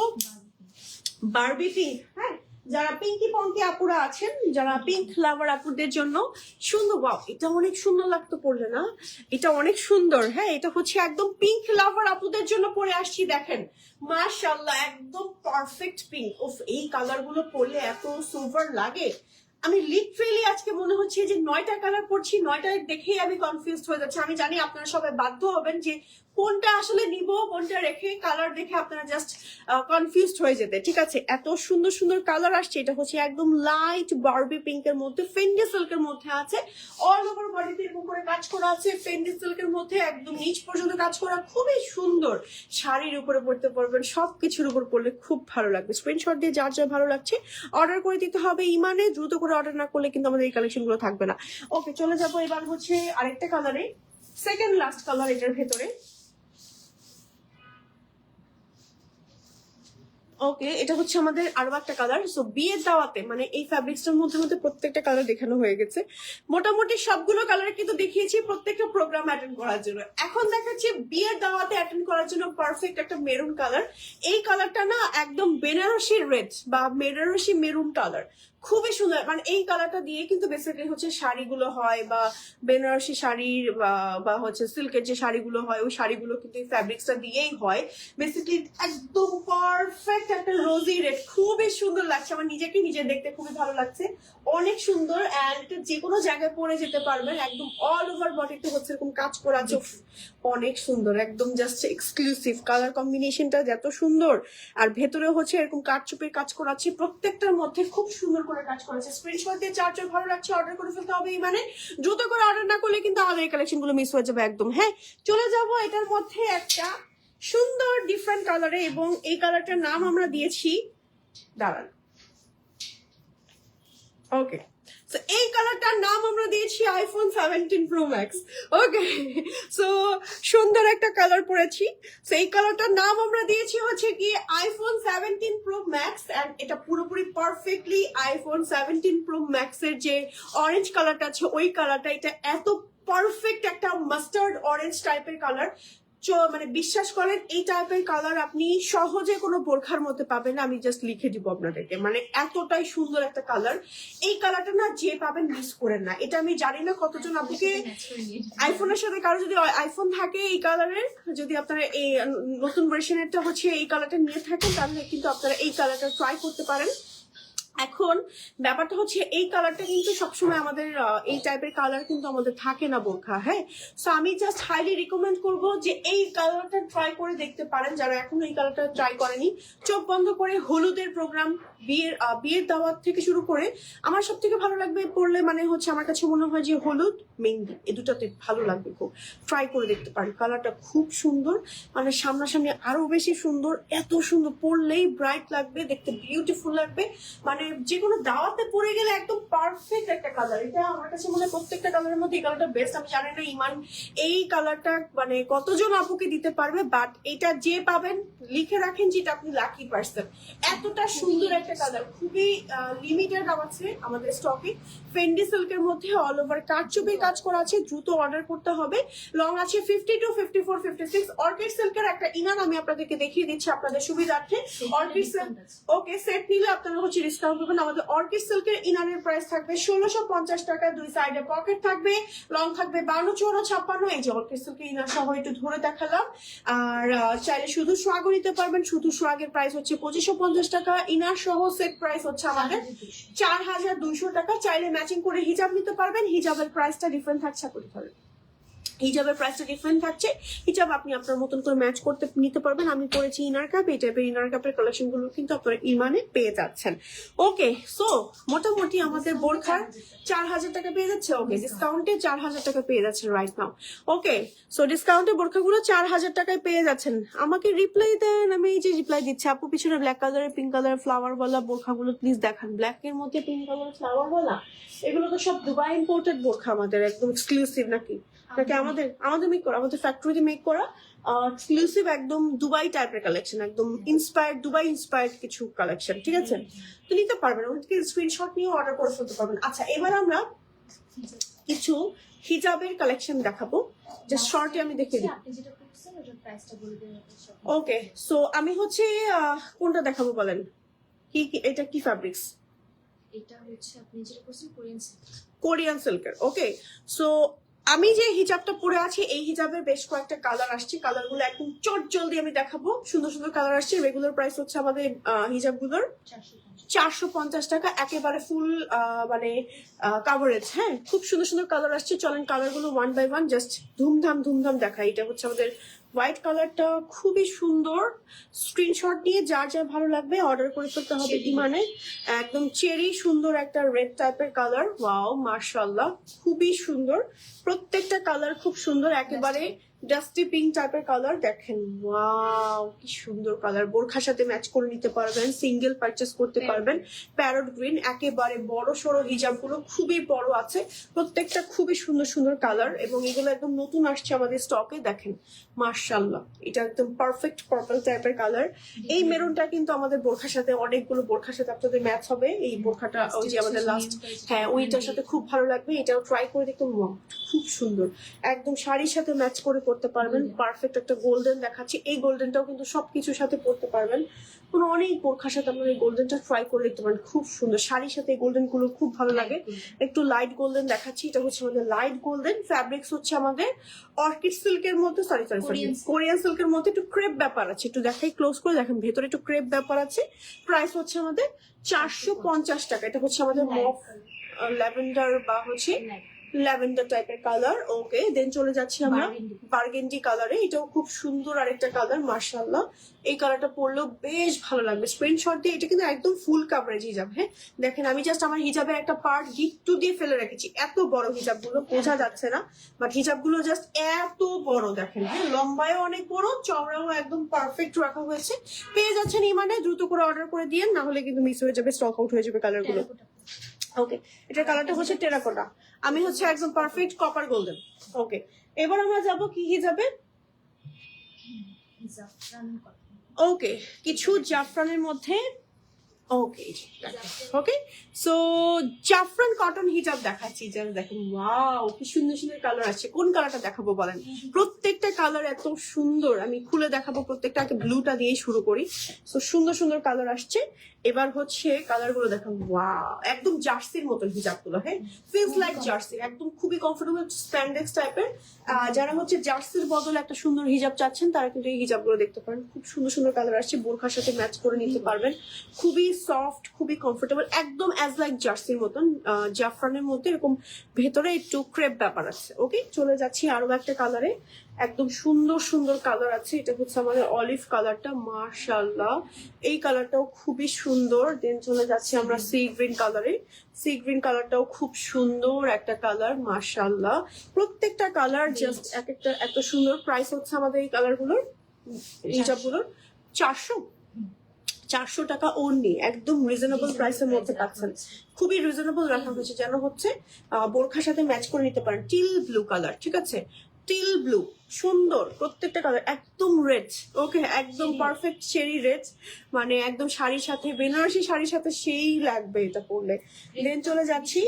বারবি পিঙ্ক। হ্যাঁ, যারা পিঙ্কি পঙ্কি আপুরা আছেন, যারা পিঙ্ক লাভার আপুদের জন্য সুন্দর। ওয়াও, এটা অনেক সুন্দর লাগতো পরলে না, এটা অনেক সুন্দর। হ্যাঁ, এটা হচ্ছে একদম পিঙ্ক লাভার আপুদের জন্য পরে আসছি। দেখেন মাশাআল্লাহ, একদম পারফেক্ট পিঙ্ক। ওফ, এই কালার গুলো পরলে এত সুপার লাগে। আমি লিটারেলি আজকে মনে হচ্ছে যে 9টা কালার পরছি, 9টা দেখেই আমি কনফিউজ হয়ে যাচ্ছি। আমি জানি আপনারা সবাই বাধ্য হবেন যে কোনটা আসলে নিব কোনটা রেখে, কালার দেখে আপনারা জাস্ট কনফিউজড হয়ে যেতে। ঠিক আছে, এত সুন্দর সুন্দর কালার আসছে। এটা হচ্ছে একদম লাইট বারবি পিঙ্কের মধ্যে, ফেন্ডি সিল্কের মধ্যে আছে, অল ওভার বডিতে এরকম করে কাজ করা আছে। ফেন্ডি সিল্কের মধ্যে একদম নিচ পর্যন্ত কাজ করা, খুবই সুন্দর। শাড়ির উপরে পরতে পারবেন, সবকিছুর উপর পরলে খুব ভালো লাগবে। স্ক্রিনশট দিয়ে যার যা ভালো লাগছে অর্ডার করে দিতে হবে ইমানে। দ্রুত করে অর্ডার না করলে কিন্তু আমাদের এই কালেকশন গুলো থাকবে না। ওকে, চলে যাবো এবার হচ্ছে আরেকটা কালারে, সেকেন্ড লাস্ট কালার এটার ভেতরে। ওকে, এটা হচ্ছে আমাদের আরো একটা কালার। সো বিয়ের দাওয়াতে, মানে এই ফ্যাব্রিক্সটার মধ্যে আমাদের প্রত্যেকটা কালার দেখানো হয়ে গেছে। মোটামুটি সবগুলো কালার কিন্তু দেখিয়েছি প্রত্যেকটা প্রোগ্রাম অ্যাটেন্ড করার জন্য। এখন দেখাচ্ছি বিয়ের দাওয়াতে অ্যাটেন্ড করার জন্য পারফেক্ট একটা মেরুন কালার। এই কালারটা না একদম বেনারসি রেড বা বেনারসি মেরুন কালার, খুবই সুন্দর। মানে এই কালারটা দিয়ে কিন্তু বেসিক্যালি হচ্ছে শাড়িগুলো হয়, বা বেনারসি শাড়ির বা হচ্ছে সিল্কের যে শাড়িগুলো হয়, ওই শাড়িগুলো কিন্তু এই ফ্যাব্রিক্সটা দিয়েই হয়। বেসিক্যালি একদম পারফেক্ট একটা রোজি রেড, খুবই সুন্দর লাগছে। আমার নিজেকে নিজে দেখতে খুবই ভালো লাগছে, অনেক সুন্দর। অ্যান্ড এটা যে কোনো জায়গায় পরে যেতে পারবেন, একদম অল ওভার বডিতে হচ্ছে এরকম কাজ করা আছে, অনেক সুন্দর, একদম জাস্ট এক্সক্লুসিভ। কালার কম্বিনেশনটা এত সুন্দর, আর ভেতরে হচ্ছে এরকম কারচুপির কাজ করা আছে, প্রত্যেকটার মধ্যে খুব সুন্দর করে কাজ করেছে। স্ক্রিনশট দিয়ে যার যার ভালো লাগছে অর্ডার করে ফেলতে হবে। মানে দ্রুত করে অর্ডার না করলে কিন্তু আমাদের এই কালেকশন গুলো মিস হয়ে যাবে একদম। হ্যাঁ, চলে যাব এটার মধ্যে একটা সুন্দর ডিফারেন্ট কালারে, এবং এই কালারটার নাম আমরা দিয়েছি, দাঁড়ান, ওকে, সো এই কালারটার নাম আমরা দিয়েছি আইফোন 17 প্রো ম্যাক্স। ওকে, সো সুন্দর একটা কালার পরেছি। সো এই কালারটার নাম আমরা দিয়েছি হচ্ছে কি আইফোন 17 প্রো ম্যাক্স, এন্ড এটা পুরোপুরি পারফেক্টলি আইফোন 17 প্রো ম্যাক্স এর যে অরেঞ্জ কালারটা আছে ওই কালারটা, এটা এত পারফেক্ট একটা মাস্টার্ড অরেঞ্জ টাইপের কালার। মানে বিশ্বাস করেন এই টাইপের কালার আপনি সহজে কোনো বোরখার মধ্যে পাবেন না, আমি জাস্ট লিখে দিব আপনাদেরকে, মানে এতটাই সুন্দর একটা কালার। এই কালারটা না যে পাবেন মিস করেন না। এটা আমি জানি না কতজন আপনাকে আইফোনের সাথে কারো যদি আইফোন থাকে এই কালারের, যদি আপনারা এই নতুন ভার্সনেরটা হচ্ছে এই কালারটা নিয়ে থাকেন তাহলে কিন্তু আপনারা এই কালারটা ট্রাই করতে পারেন। এখন ব্যাপারটা হচ্ছে এই কালারটা কিন্তু সবসময় আমাদের এই টাইপের কালার কিন্তু আমাদের থাকে না বোরখা, হ্যাঁ। সো আমি জাস্ট হাইলি রিকমেন্ড করব যে এই কালারটা ট্রাই করে দেখতে পারেন যারা এখনো এই কালারটা ট্রাই করেনি। চোখ বন্ধ করে হলুদের প্রোগ্রাম, বিয়ের দাওয়াত থেকে শুরু করে আমার সব থেকে ভালো লাগবে পড়লে, মানে হচ্ছে আমার কাছে মনে হয় যে হলুদ মেহেন্দি এই দুটাতে ভালো লাগবে, খুব ট্রাই করে দেখতে পারেন। কালারটা খুব সুন্দর, মানে সামনাসামনি আরো বেশি সুন্দর, এত সুন্দর, পরলেই ব্রাইট লাগবে, দেখতে বিউটিফুল লাগবে, মানে যে কোনো দাওয়াতে পরে গেলে একদম পারফেক্ট একটা কালার। এটা আমার কাছে মনে হয় প্রত্যেকটা কালারের মধ্যে এই কালারটা বেস্ট। আমি জানি না ইমান এই কালারটা মানে কতজন আপুকে দিতে পারবে, বাট এটা যে পাবেন লিখে রাখেন যেটা আপনি লাকি পারসন। এতটা সুন্দর একটা কালার, খুবই লিমিটেড আছে আমাদের স্টকে। ফেন্ডি সিল্কের মধ্যে অল ওভার কারচুপির কাজ করা আছে, দ্রুত অর্ডার করতে হবে। লং আছে 52, 54, 56। অর্কিড সিল্কের একটা ইনার আমি আপনাদেরকে দেখিয়ে দিচ্ছি আপনাদের সুবিধার্থে। অর্কিড সিল্ক ওকে সেট নিলে আপনারা হচ্ছে ডিসকাউন্ট পাবেন। আমাদের অর্কিড সিল্কের ইনারের প্রাইস থাকবে 1650 টাকা, দুই সাইডে পকেট থাকবে, লং থাকবে 52, 54, 56। এই যে অর্কিড সিল্কের ইনার সহ একটু ধরে দেখালাম। আর চাইলে শুধু সোয়াগও নিতে পারবেন, শুধু সোয়াগের প্রাইস হচ্ছে 2550 টাকা, ইনার সহ সেট প্রাইস হচ্ছে আমাদের 4200 টাকা। চাইলে ম্যাচিং করে হিজাব নিতে পারবেন, হিজাবের প্রাইসটা ডিফারেন্ট থাকছে করতে পারবেন। হিজাবের প্রাইসটা ডিফারেন্ট থাকছে, হিজাব আপনি আপনার মতন করে ম্যাচ করতে নিতে পারবেন। আমি পরেছি ইনার কাপ, এই টাইপের ইনার কাপের কালেকশন গুলো কিন্তু আপনারা ইমানে পেয়ে যাচ্ছেন। ওকে, সো মোটামুটি আমাদের বোরখার 4000 টাকা পেয়ে যাচ্ছে। ওকে, ডিসকাউন্টে 4000 টাকা পেয়ে যাচ্ছেন রাইট নাও। ওকে, সো ডিসকাউন্টে বোরখাগুলো 4000 টাকায় পেয়ে যাচ্ছেন। আমাকে রিপ্লাই দেন, আমি এই যে রিপ্লাই দিচ্ছি। আপু পিছনে ব্ল্যাক কালারের, পিঙ্ক কালারের ফ্লাওয়ার ওয়ালা বোরখাগুলো প্লিজ দেখান। ব্ল্যাক এর মধ্যে পিঙ্ক কালার ফ্লাওয়ার ওয়ালা, এগুলো তো সব দুবাই ইম্পোর্টেড বোরখা, আমাদের একদম এক্সক্লুসিভ নাকি? নাকি আমাদের মেক করা, আমাদের ফ্যাক্টরিতে মেক করা এক্সক্লুসিভ একদম দুবাই টাইপের কালেকশন, একদম ইন্সপায়ার্ড, দুবাই ইন্সপায়ার্ড কিছু কালেকশন, ঠিক আছে? তো নিতে পারবেন, ওদেরকে স্ক্রিনশট নিয়ে অর্ডার করে ফেলতে পারবেন। আচ্ছা, এবার আমরা কিছু হিজাবের কালেকশন দেখাবো, জাস্ট শর্টে আমি দেখিয়ে দিই। ওকে, সো আমি হচ্ছে কোনটা দেখাবো বলেন? কি এটা কি ফ্যাব্রিক্স? এটা হচ্ছে আপনি যেটা করছেন কোরিয়ান সিল্কের। ওকে, সো আমি যে হিজাবটা পরে আছি এই হিজাবের বেশ কয়েকটা কালার আসছে, কালারগুলো একদম চট জলদি আমি দেখাবো। সুন্দর সুন্দর কালার আসছে। রেগুলার প্রাইস হচ্ছে আমাদের হিজাবগুলোর 450 টাকা, একেবারে ফুল মানে কাভারেজ। হ্যাঁ, খুব সুন্দর সুন্দর কালার আসছে। চলেন কালারগুলো ওয়ান বাই ওয়ান জাস্ট ধুমধাম দেখাই। এটা হচ্ছে আমাদের হোয়াইট কালারটা, খুবই সুন্দর। স্ক্রিনশট নিয়ে যার যা ভালো লাগবে অর্ডার করে ফেলতে হবে ইমানে। একদম চেরি সুন্দর একটা রেড টাইপের কালার। ওয়াও, মাশাআল্লাহ, খুবই সুন্দর। প্রত্যেকটা কালার খুব সুন্দর, একেবারে ডাস্টি পিঙ্ক টাইপের কালার। দেখেন, ওয়াও কি সুন্দর কালার। বোরখার সাথে ম্যাচ করে নিতে পারবেন, সিঙ্গেল পারচেস করতে পারবেন। প্যারট গ্রিন, একেবারে বড় সড়ো হিজাবগুলো খুবই বড় আছে, প্রত্যেকটা খুবই সুন্দর সুন্দর কালার, এবং এগুলো একদম নতুন আসছে আমাদের স্টকে। দেখেন মাশাআল্লাহ, এটা একদম পারফেক্ট পার্পল টাইপের কালার। এই মেরুনটা কিন্তু আমাদের বোরখার সাথে, অনেকগুলো বোরখার সাথে আপনাদের ম্যাচ হবে। এই বোরখাটা ওই যে আমাদের লাস্ট, হ্যাঁ ওইটার সাথে খুব ভালো লাগবে। এটাও ট্রাই করে দেখতে, খুব সুন্দর, একদম শাড়ির সাথে ম্যাচ করে পড়তে পারবেন। পারফেক্ট একটা গোল্ডেন দেখাচ্ছি, এই গোল্ডেনটাও কিন্তু সবকিছুর সাথে পড়তে পারবেন। কোনো অনেক বোরখার সাথে আপনার এই গোল্ডেনটা ট্রাই করে দেখতে পারেন, খুব সুন্দর। শাড়ির সাথে এই গোল্ডেন গুলো খুব ভালো লাগে। একটু লাইট গোল্ডেন দেখাচ্ছি, এটা হচ্ছে আমাদের লাইট গোল্ডেন। ফ্যাব্রিক্স হচ্ছে আমাদের অর্কিড সিল্কের মধ্যে, সরি কোরিয়ান সিল্কের মধ্যে একটু ক্রেপ ব্যাপার আছে। একটু দেখাই ক্লোজ করে, দেখেন ভেতরে একটু ক্রেপ ব্যাপার আছে। প্রাইস হচ্ছে আমাদের 450 টাকা। এটা হচ্ছে আমাদের মফ ল্যাভেন্ডার বা হচ্ছে ল্যাভেন্ডার টাইপের কালার। ওকে, দেন চলে যাচ্ছি আমরা বার্গেন্ডি কালারে। এটাও খুব সুন্দর আরেকটা কালার, মাশাআল্লাহ। এই কালারটা পরলেও বেশ ভালো লাগবে। স্ক্রিনশট দিয়ে, এটা কিন্তু একদম ফুল কাভারেজ হিজাব। হ্যাঁ দেখেন, আমি জাস্ট আমার হিজাবের একটা পার্ট গিট্টু দিয়ে ফেলে রেখেছি। এত বড় হিজাবগুলো বোঝা যাচ্ছে না, বাট হিজাবগুলো জাস্ট এত বড়। দেখেন, হ্যাঁ লম্বায়ও অনেক বড়, চওড়াও একদম পারফেক্ট রাখা হয়েছে। পেয়ে যাচ্ছেন ইমানে, দ্রুত করে অর্ডার করে দিয়েন, না হলে কিন্তু মিস হয়ে যাবে, স্টক আউট হয়ে যাবে কালারগুলো। ওকে, এটার কালারটা হচ্ছে টেরাকোটা, আমি হচ্ছে একদম পারফেক্ট কপার গোল্ডেন। ওকে, এবার আমরা যাব কি হিজাবে? জাফরান কটন। ওকে, কিছু জাফরানের মধ্যে। ওকে ওকে, সো জাফরান কটন হিজাব দেখাচ্ছি। জাস্ট দেখেন, ওয়াও কি সুন্দর সুন্দর কালার আছে। কোন কালারটা দেখাবো বলেন? প্রত্যেকটা কালার এত সুন্দর, আমি খুলে দেখাবো প্রত্যেকটা। আগে ব্লুটা দিয়ে শুরু করি। সো সুন্দর সুন্দর কালার আসছে। এবার হচ্ছে কালার গুলো দেখেন, ওয়াও একদম জার্সির মতন হিজাব গুলো। হ্যাঁ, ফিলস লাইক জার্সি, একদম খুবই কমফোর্টেবল স্প্যান্ডেক্স টাইপের। যারা হচ্ছে জার্সির বদলে একটা সুন্দর হিজাব চাচ্ছেন তারা কিন্তু এই হিজাব গুলো দেখতে পারেন। খুব সুন্দর সুন্দর কালার আসছে, বোরখার সাথে ম্যাচ করে নিতে পারবেন। খুবই সফট, খুবই কমফোর্টেবল, একদম অ্যাজ লাইক জার্সির মতন। জাফরানের মধ্যে এরকম ভেতরে একটু ক্রেপ ব্যাপার আছে। ওকে, চলে যাচ্ছি আরো একটা কালারে। একদম সুন্দর সুন্দর কালার আছে। এটা হচ্ছে আমাদের অলিভ কালারটা, মাশাআল্লাহ এই কালারটাও খুবই সুন্দর। দেন চলে যাচ্ছি আমরা সি গ্রিন কালারে। সি গ্রিন কালারটাও খুব সুন্দর একটা কালার, মাশাআল্লাহ প্রত্যেকটা কালার জাস্ট এক একটা এত সুন্দর। প্রাইস হচ্ছে আমাদের এই কালারগুলোর, হিজাবগুলোর 400 টাকা ওনলি, একদম রিজনেবল প্রাইসের মধ্যে পাচ্ছেন। খুবই রিজনেবল রাখা হয়েছে, যেন হচ্ছে বোরখার সাথে ম্যাচ করে নিতে পারেন। টিল ব্লু কালার, ঠিক আছে, টিল ব্লু সুন্দর প্রত্যেকটা কালার, একদম রেড। ওকে, একদম পারফেক্ট চেরি রেড, মানে একদম শাড়ির সাথে, বেনারসি শাড়ির সাথে সেই লাগবে এটা পরলে। দেন চলে যাচ্ছি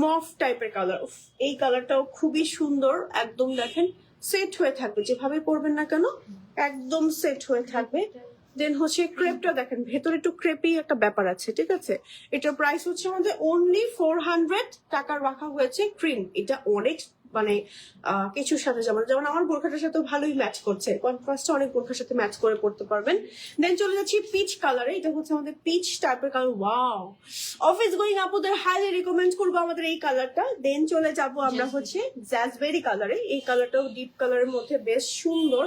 মফ টাইপের কালার। এই কালারটাও খুবই সুন্দর, একদম দেখেন সেট হয়ে থাকবে, যেভাবে পরবেন না কেন একদম সেট হয়ে থাকবে। দেন হচ্ছে ক্রেপটা দেখেন, ভেতরে একটু ক্রেপি একটা ব্যাপার আছে, ঠিক আছে। এটার প্রাইস হচ্ছে আমাদের অনলি 400 টাকা রাখা হয়েছে। ক্রিম, এটা অনেক মানে কিছুর সাথে যেমন আমার বোরখাটার সাথে ভালোই ম্যাচ করছে। কন্ট্রাস্টে অনেক বোরখার সাথে ম্যাচ করে পড়তে পারবেন। দেন চলে যাচ্ছি পিচ কালারে। এটা হচ্ছে আমাদের পিচ টাইপের কালার। ওয়াও, অফিস গোয়িং আপুদের হাইলি রিকমেন্ড করবো আমাদের এই কালারটা। দেন চলে যাব আমরা হচ্ছে জ্যাজবেরি কালারে। এই কালারটাও ডিপ কালারের মধ্যে বেশ সুন্দর,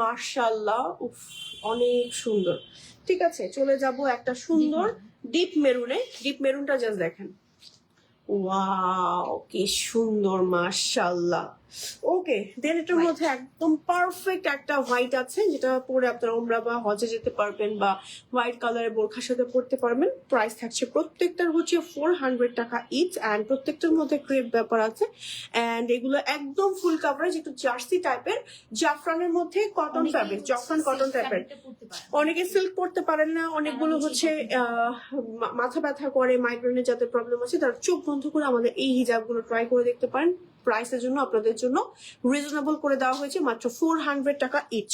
মাশাআল্লাহ উফ অনেক সুন্দর। ঠিক আছে, চলে যাব একটা সুন্দর ডিপ মেরুনে। ডিপ মেরুনটা জাস্ট দেখেন, ওয়াও কি সুন্দর, মাশাআল্লাহ। ওকে, দেন এটার মধ্যে একদম পারফেক্ট একটা হোয়াইট আছে, যেটা পরে আপনারা উমরা বা হজে যেতে পারবেন, বা হোয়াইট কালারের বোরখার সাথে পড়তে পারবেন। প্রাইস থাকছে প্রত্যেকটার হচ্ছে 400 টাকা ইচ, অ্যান্ড প্রত্যেকটার মধ্যে ক্রেপ ব্যাপার আছে। অ্যান্ড এগুলো একদম ফুল কাভারেজ, একটু জার্সি টাইপের, জাফরানের মধ্যে কটন ফ্যাব্রিক, জাফরান কটন টাইপের। অনেকে সিল্ক পড়তে পারেন না, অনেকগুলো হচ্ছে মাথা ব্যথা করে, মাইগ্রেনের যাদের প্রবলেম আছে তারা চোখ বন্ধ করে আমাদের এই হিজাবগুলো ট্রাই করে দেখতে পারেন। প্রাইসের জন্য আপনাদের জন্য রিজনেবল করে দেওয়া হয়েছে, মাত্র 400 টাকা ইচ।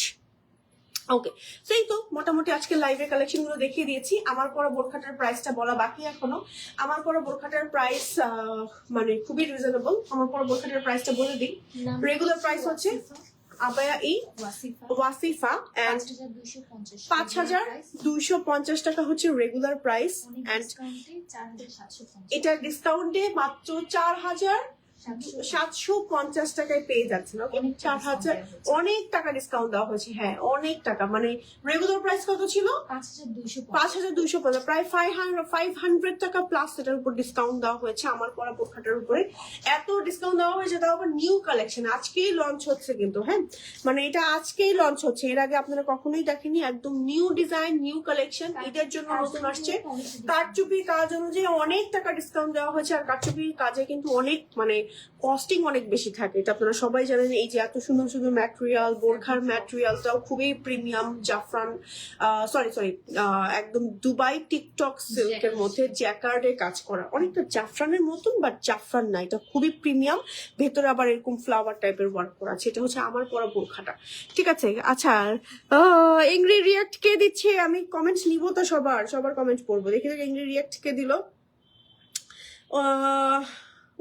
ওকে, সেই তো মোটামুটি আজকে লাইভের কালেকশন গুলো দেখিয়ে দিয়েছি। আমার পরা বোরখাটার প্রাইসটা বলা বাকি এখনো। আমার পরা বোরখাটার প্রাইস মানে খুবই রিজনেবল। আমার পরা বোরখাটার প্রাইসটা বলে দিই। রেগুলার প্রাইস হচ্ছে আবায়া ই ওয়াসিফা, এন্ড 5250 টাকা হচ্ছে রেগুলার প্রাইস, এন্ড এটা ডিসকাউন্টে মাত্র 4750 টাকায় পেয়ে যাচ্ছেন। ওকে, 4000, অনেক টাকা ডিসকাউন্ট দেওয়া হয়েছে। হ্যাঁ, অনেক টাকা, মানে রেগুলার প্রাইস কত ছিল? 5250, প্রায় 500 টাকা প্লাস এটার উপর ডিসকাউন্ট দেওয়া হয়েছে আমার পরা বোরখাটার উপরে। এত ডিসকাউন্ট দেওয়া হয়েছে, তাও আবার নিউ কালেকশন, আজকেই লঞ্চ হচ্ছে কিন্তু। হ্যাঁ, মানে এটা আজকেই লঞ্চ হচ্ছে, এর আগে আপনারা কখনোই দেখেনি। একদম নিউ ডিজাইন, নিউ কালেকশন, ঈদের জন্য নতুন আসছে। কারচুপির কাজ অনুযায়ী অনেক টাকা ডিসকাউন্ট দেওয়া হয়েছে, আর কারচুপির কাজে কিন্তু অনেক মানে কস্টিং অনেক বেশি থাকে, এটা আপনারা সবাই জানেন। এই যে এত সুন্দর সুন্দর ম্যাটেরিয়াল, বোরখার ম্যাটেরিয়ালটাও খুবই প্রিমিয়াম, জাফরান সরি একদম দুবাই টিকটক সিল্কের মধ্যে জ্যাকার্ডে কাজ করা, অনেকটা জাফরানের মতন, বাট জাফরান না, এটা খুবই প্রিমিয়াম। ভেতরে আবার এরকম ফ্লাওয়ার টাইপের ওয়ার্ক করা আছে। এটা হচ্ছে আমার পরা বোরখাটা, ঠিক আছে। আচ্ছা, এংরি রিয়াক্ট কে দিচ্ছে? আমি কমেন্টস নিব তো, সবার কমেন্টস পড়বো। দেখি এংরি রিয়াক্ট কে দিল।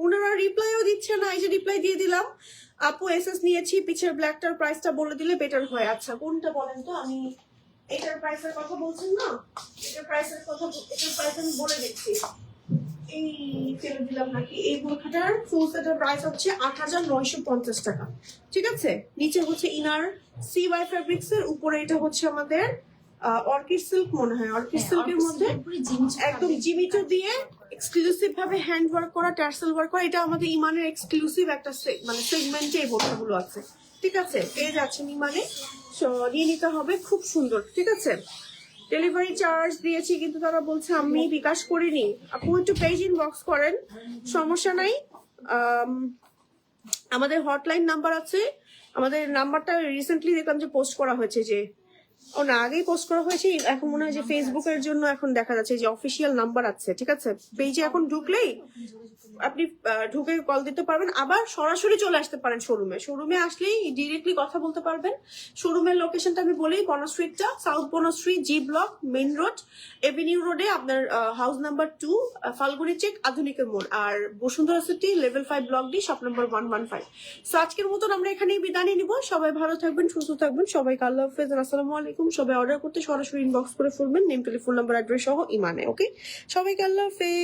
ওনারা রিপ্লাইও দিচ্ছে না, এই যে রিপ্লাই দিয়ে দিলাম। আপু এসএস নিয়েছি, পিছের ব্ল্যাকটার প্রাইসটা বলে দিলে বেটার হয়। আচ্ছা, কোনটা বলেন তো? আমি এটার প্রাইসের কথা বলছেন না, এটার প্রাইস আমি বলে দিচ্ছি। এই ফেলে দিলাম নাকি? এই বোরখাটার ফুল সেটের প্রাইস হচ্ছে 8950 টাকা, ঠিক আছে। নিচে হচ্ছে ইনার CY ফেব্রিক্স এর, উপরে এটা হচ্ছে আমাদের অর্কিড সিল্ক, মনে হয় অর্কিড সিল্কের মধ্যে একদম জিমিটো দিয়ে এক্সক্লুসিভ ভাবে হ্যান্ড ওয়ার্ক করা, টার্সেল ওয়ার্ক করা। এটা আমাদের ইমানের এক্সক্লুসিভ একটা মানে সেগমেন্টে এই বোরখাগুলো আছে, ঠিক আছে। পেয়ে যাচ্ছেন ইমানে, নিয়ে নিতে হবে, খুব সুন্দর, ঠিক আছে। ডেলিভারি চার্জ দিয়েছি, কিন্তু তারা বলছে আমি বিকাশ করিনি। আপু একটু পেজ ইনবক্স করেন, সমস্যা নাই। আমাদের হটলাইন নাম্বার আছে, আমাদের নাম্বারটা রিসেন্টলি দেখলাম যে পোস্ট করা হয়েছে, যে ও না আগেই পোস্ট করা হয়েছে, এখন মনে হয় যে ফেসবুকের জন্য এখন দেখা যাচ্ছে যে অফিসিয়াল নাম্বার আছে, ঠিক আছে। পেজে এখন ঢুকলেই আপনি ঢুকে কল দিতে পারবেন, আবার সরাসরি চলে আসতে পারেন শোরুমে আসলেই ডিরেক্টলি কথা বলতে পারবেন। শোরুমের লোকেশনটা আমি বলি, বনশ্রীটা south Banasree, G block, main road, avenue রোডে আপনার হাউস নাম্বার 2, ফাল্গুনি চেক, আধুনিকের মোড়, আর Bashundhara City level 5 block D, shop number 115। So আজকের মতন আমরা এখানেই বিদায় নিব। সবাই ভালো থাকবেন, সুস্থ থাকবেন, সবাইকে আল্লাহ হাফেজ, আসসালামু আলাইকুম। সবাই অর্ডার করতে সরাসরি ইনবক্স করে ফেলবেন, নেম, টেলিফোন নাম্বার, অ্যাড্রেস সহ ইমানে। ওকে, সবাইকে আল্লাহ হাফেজ।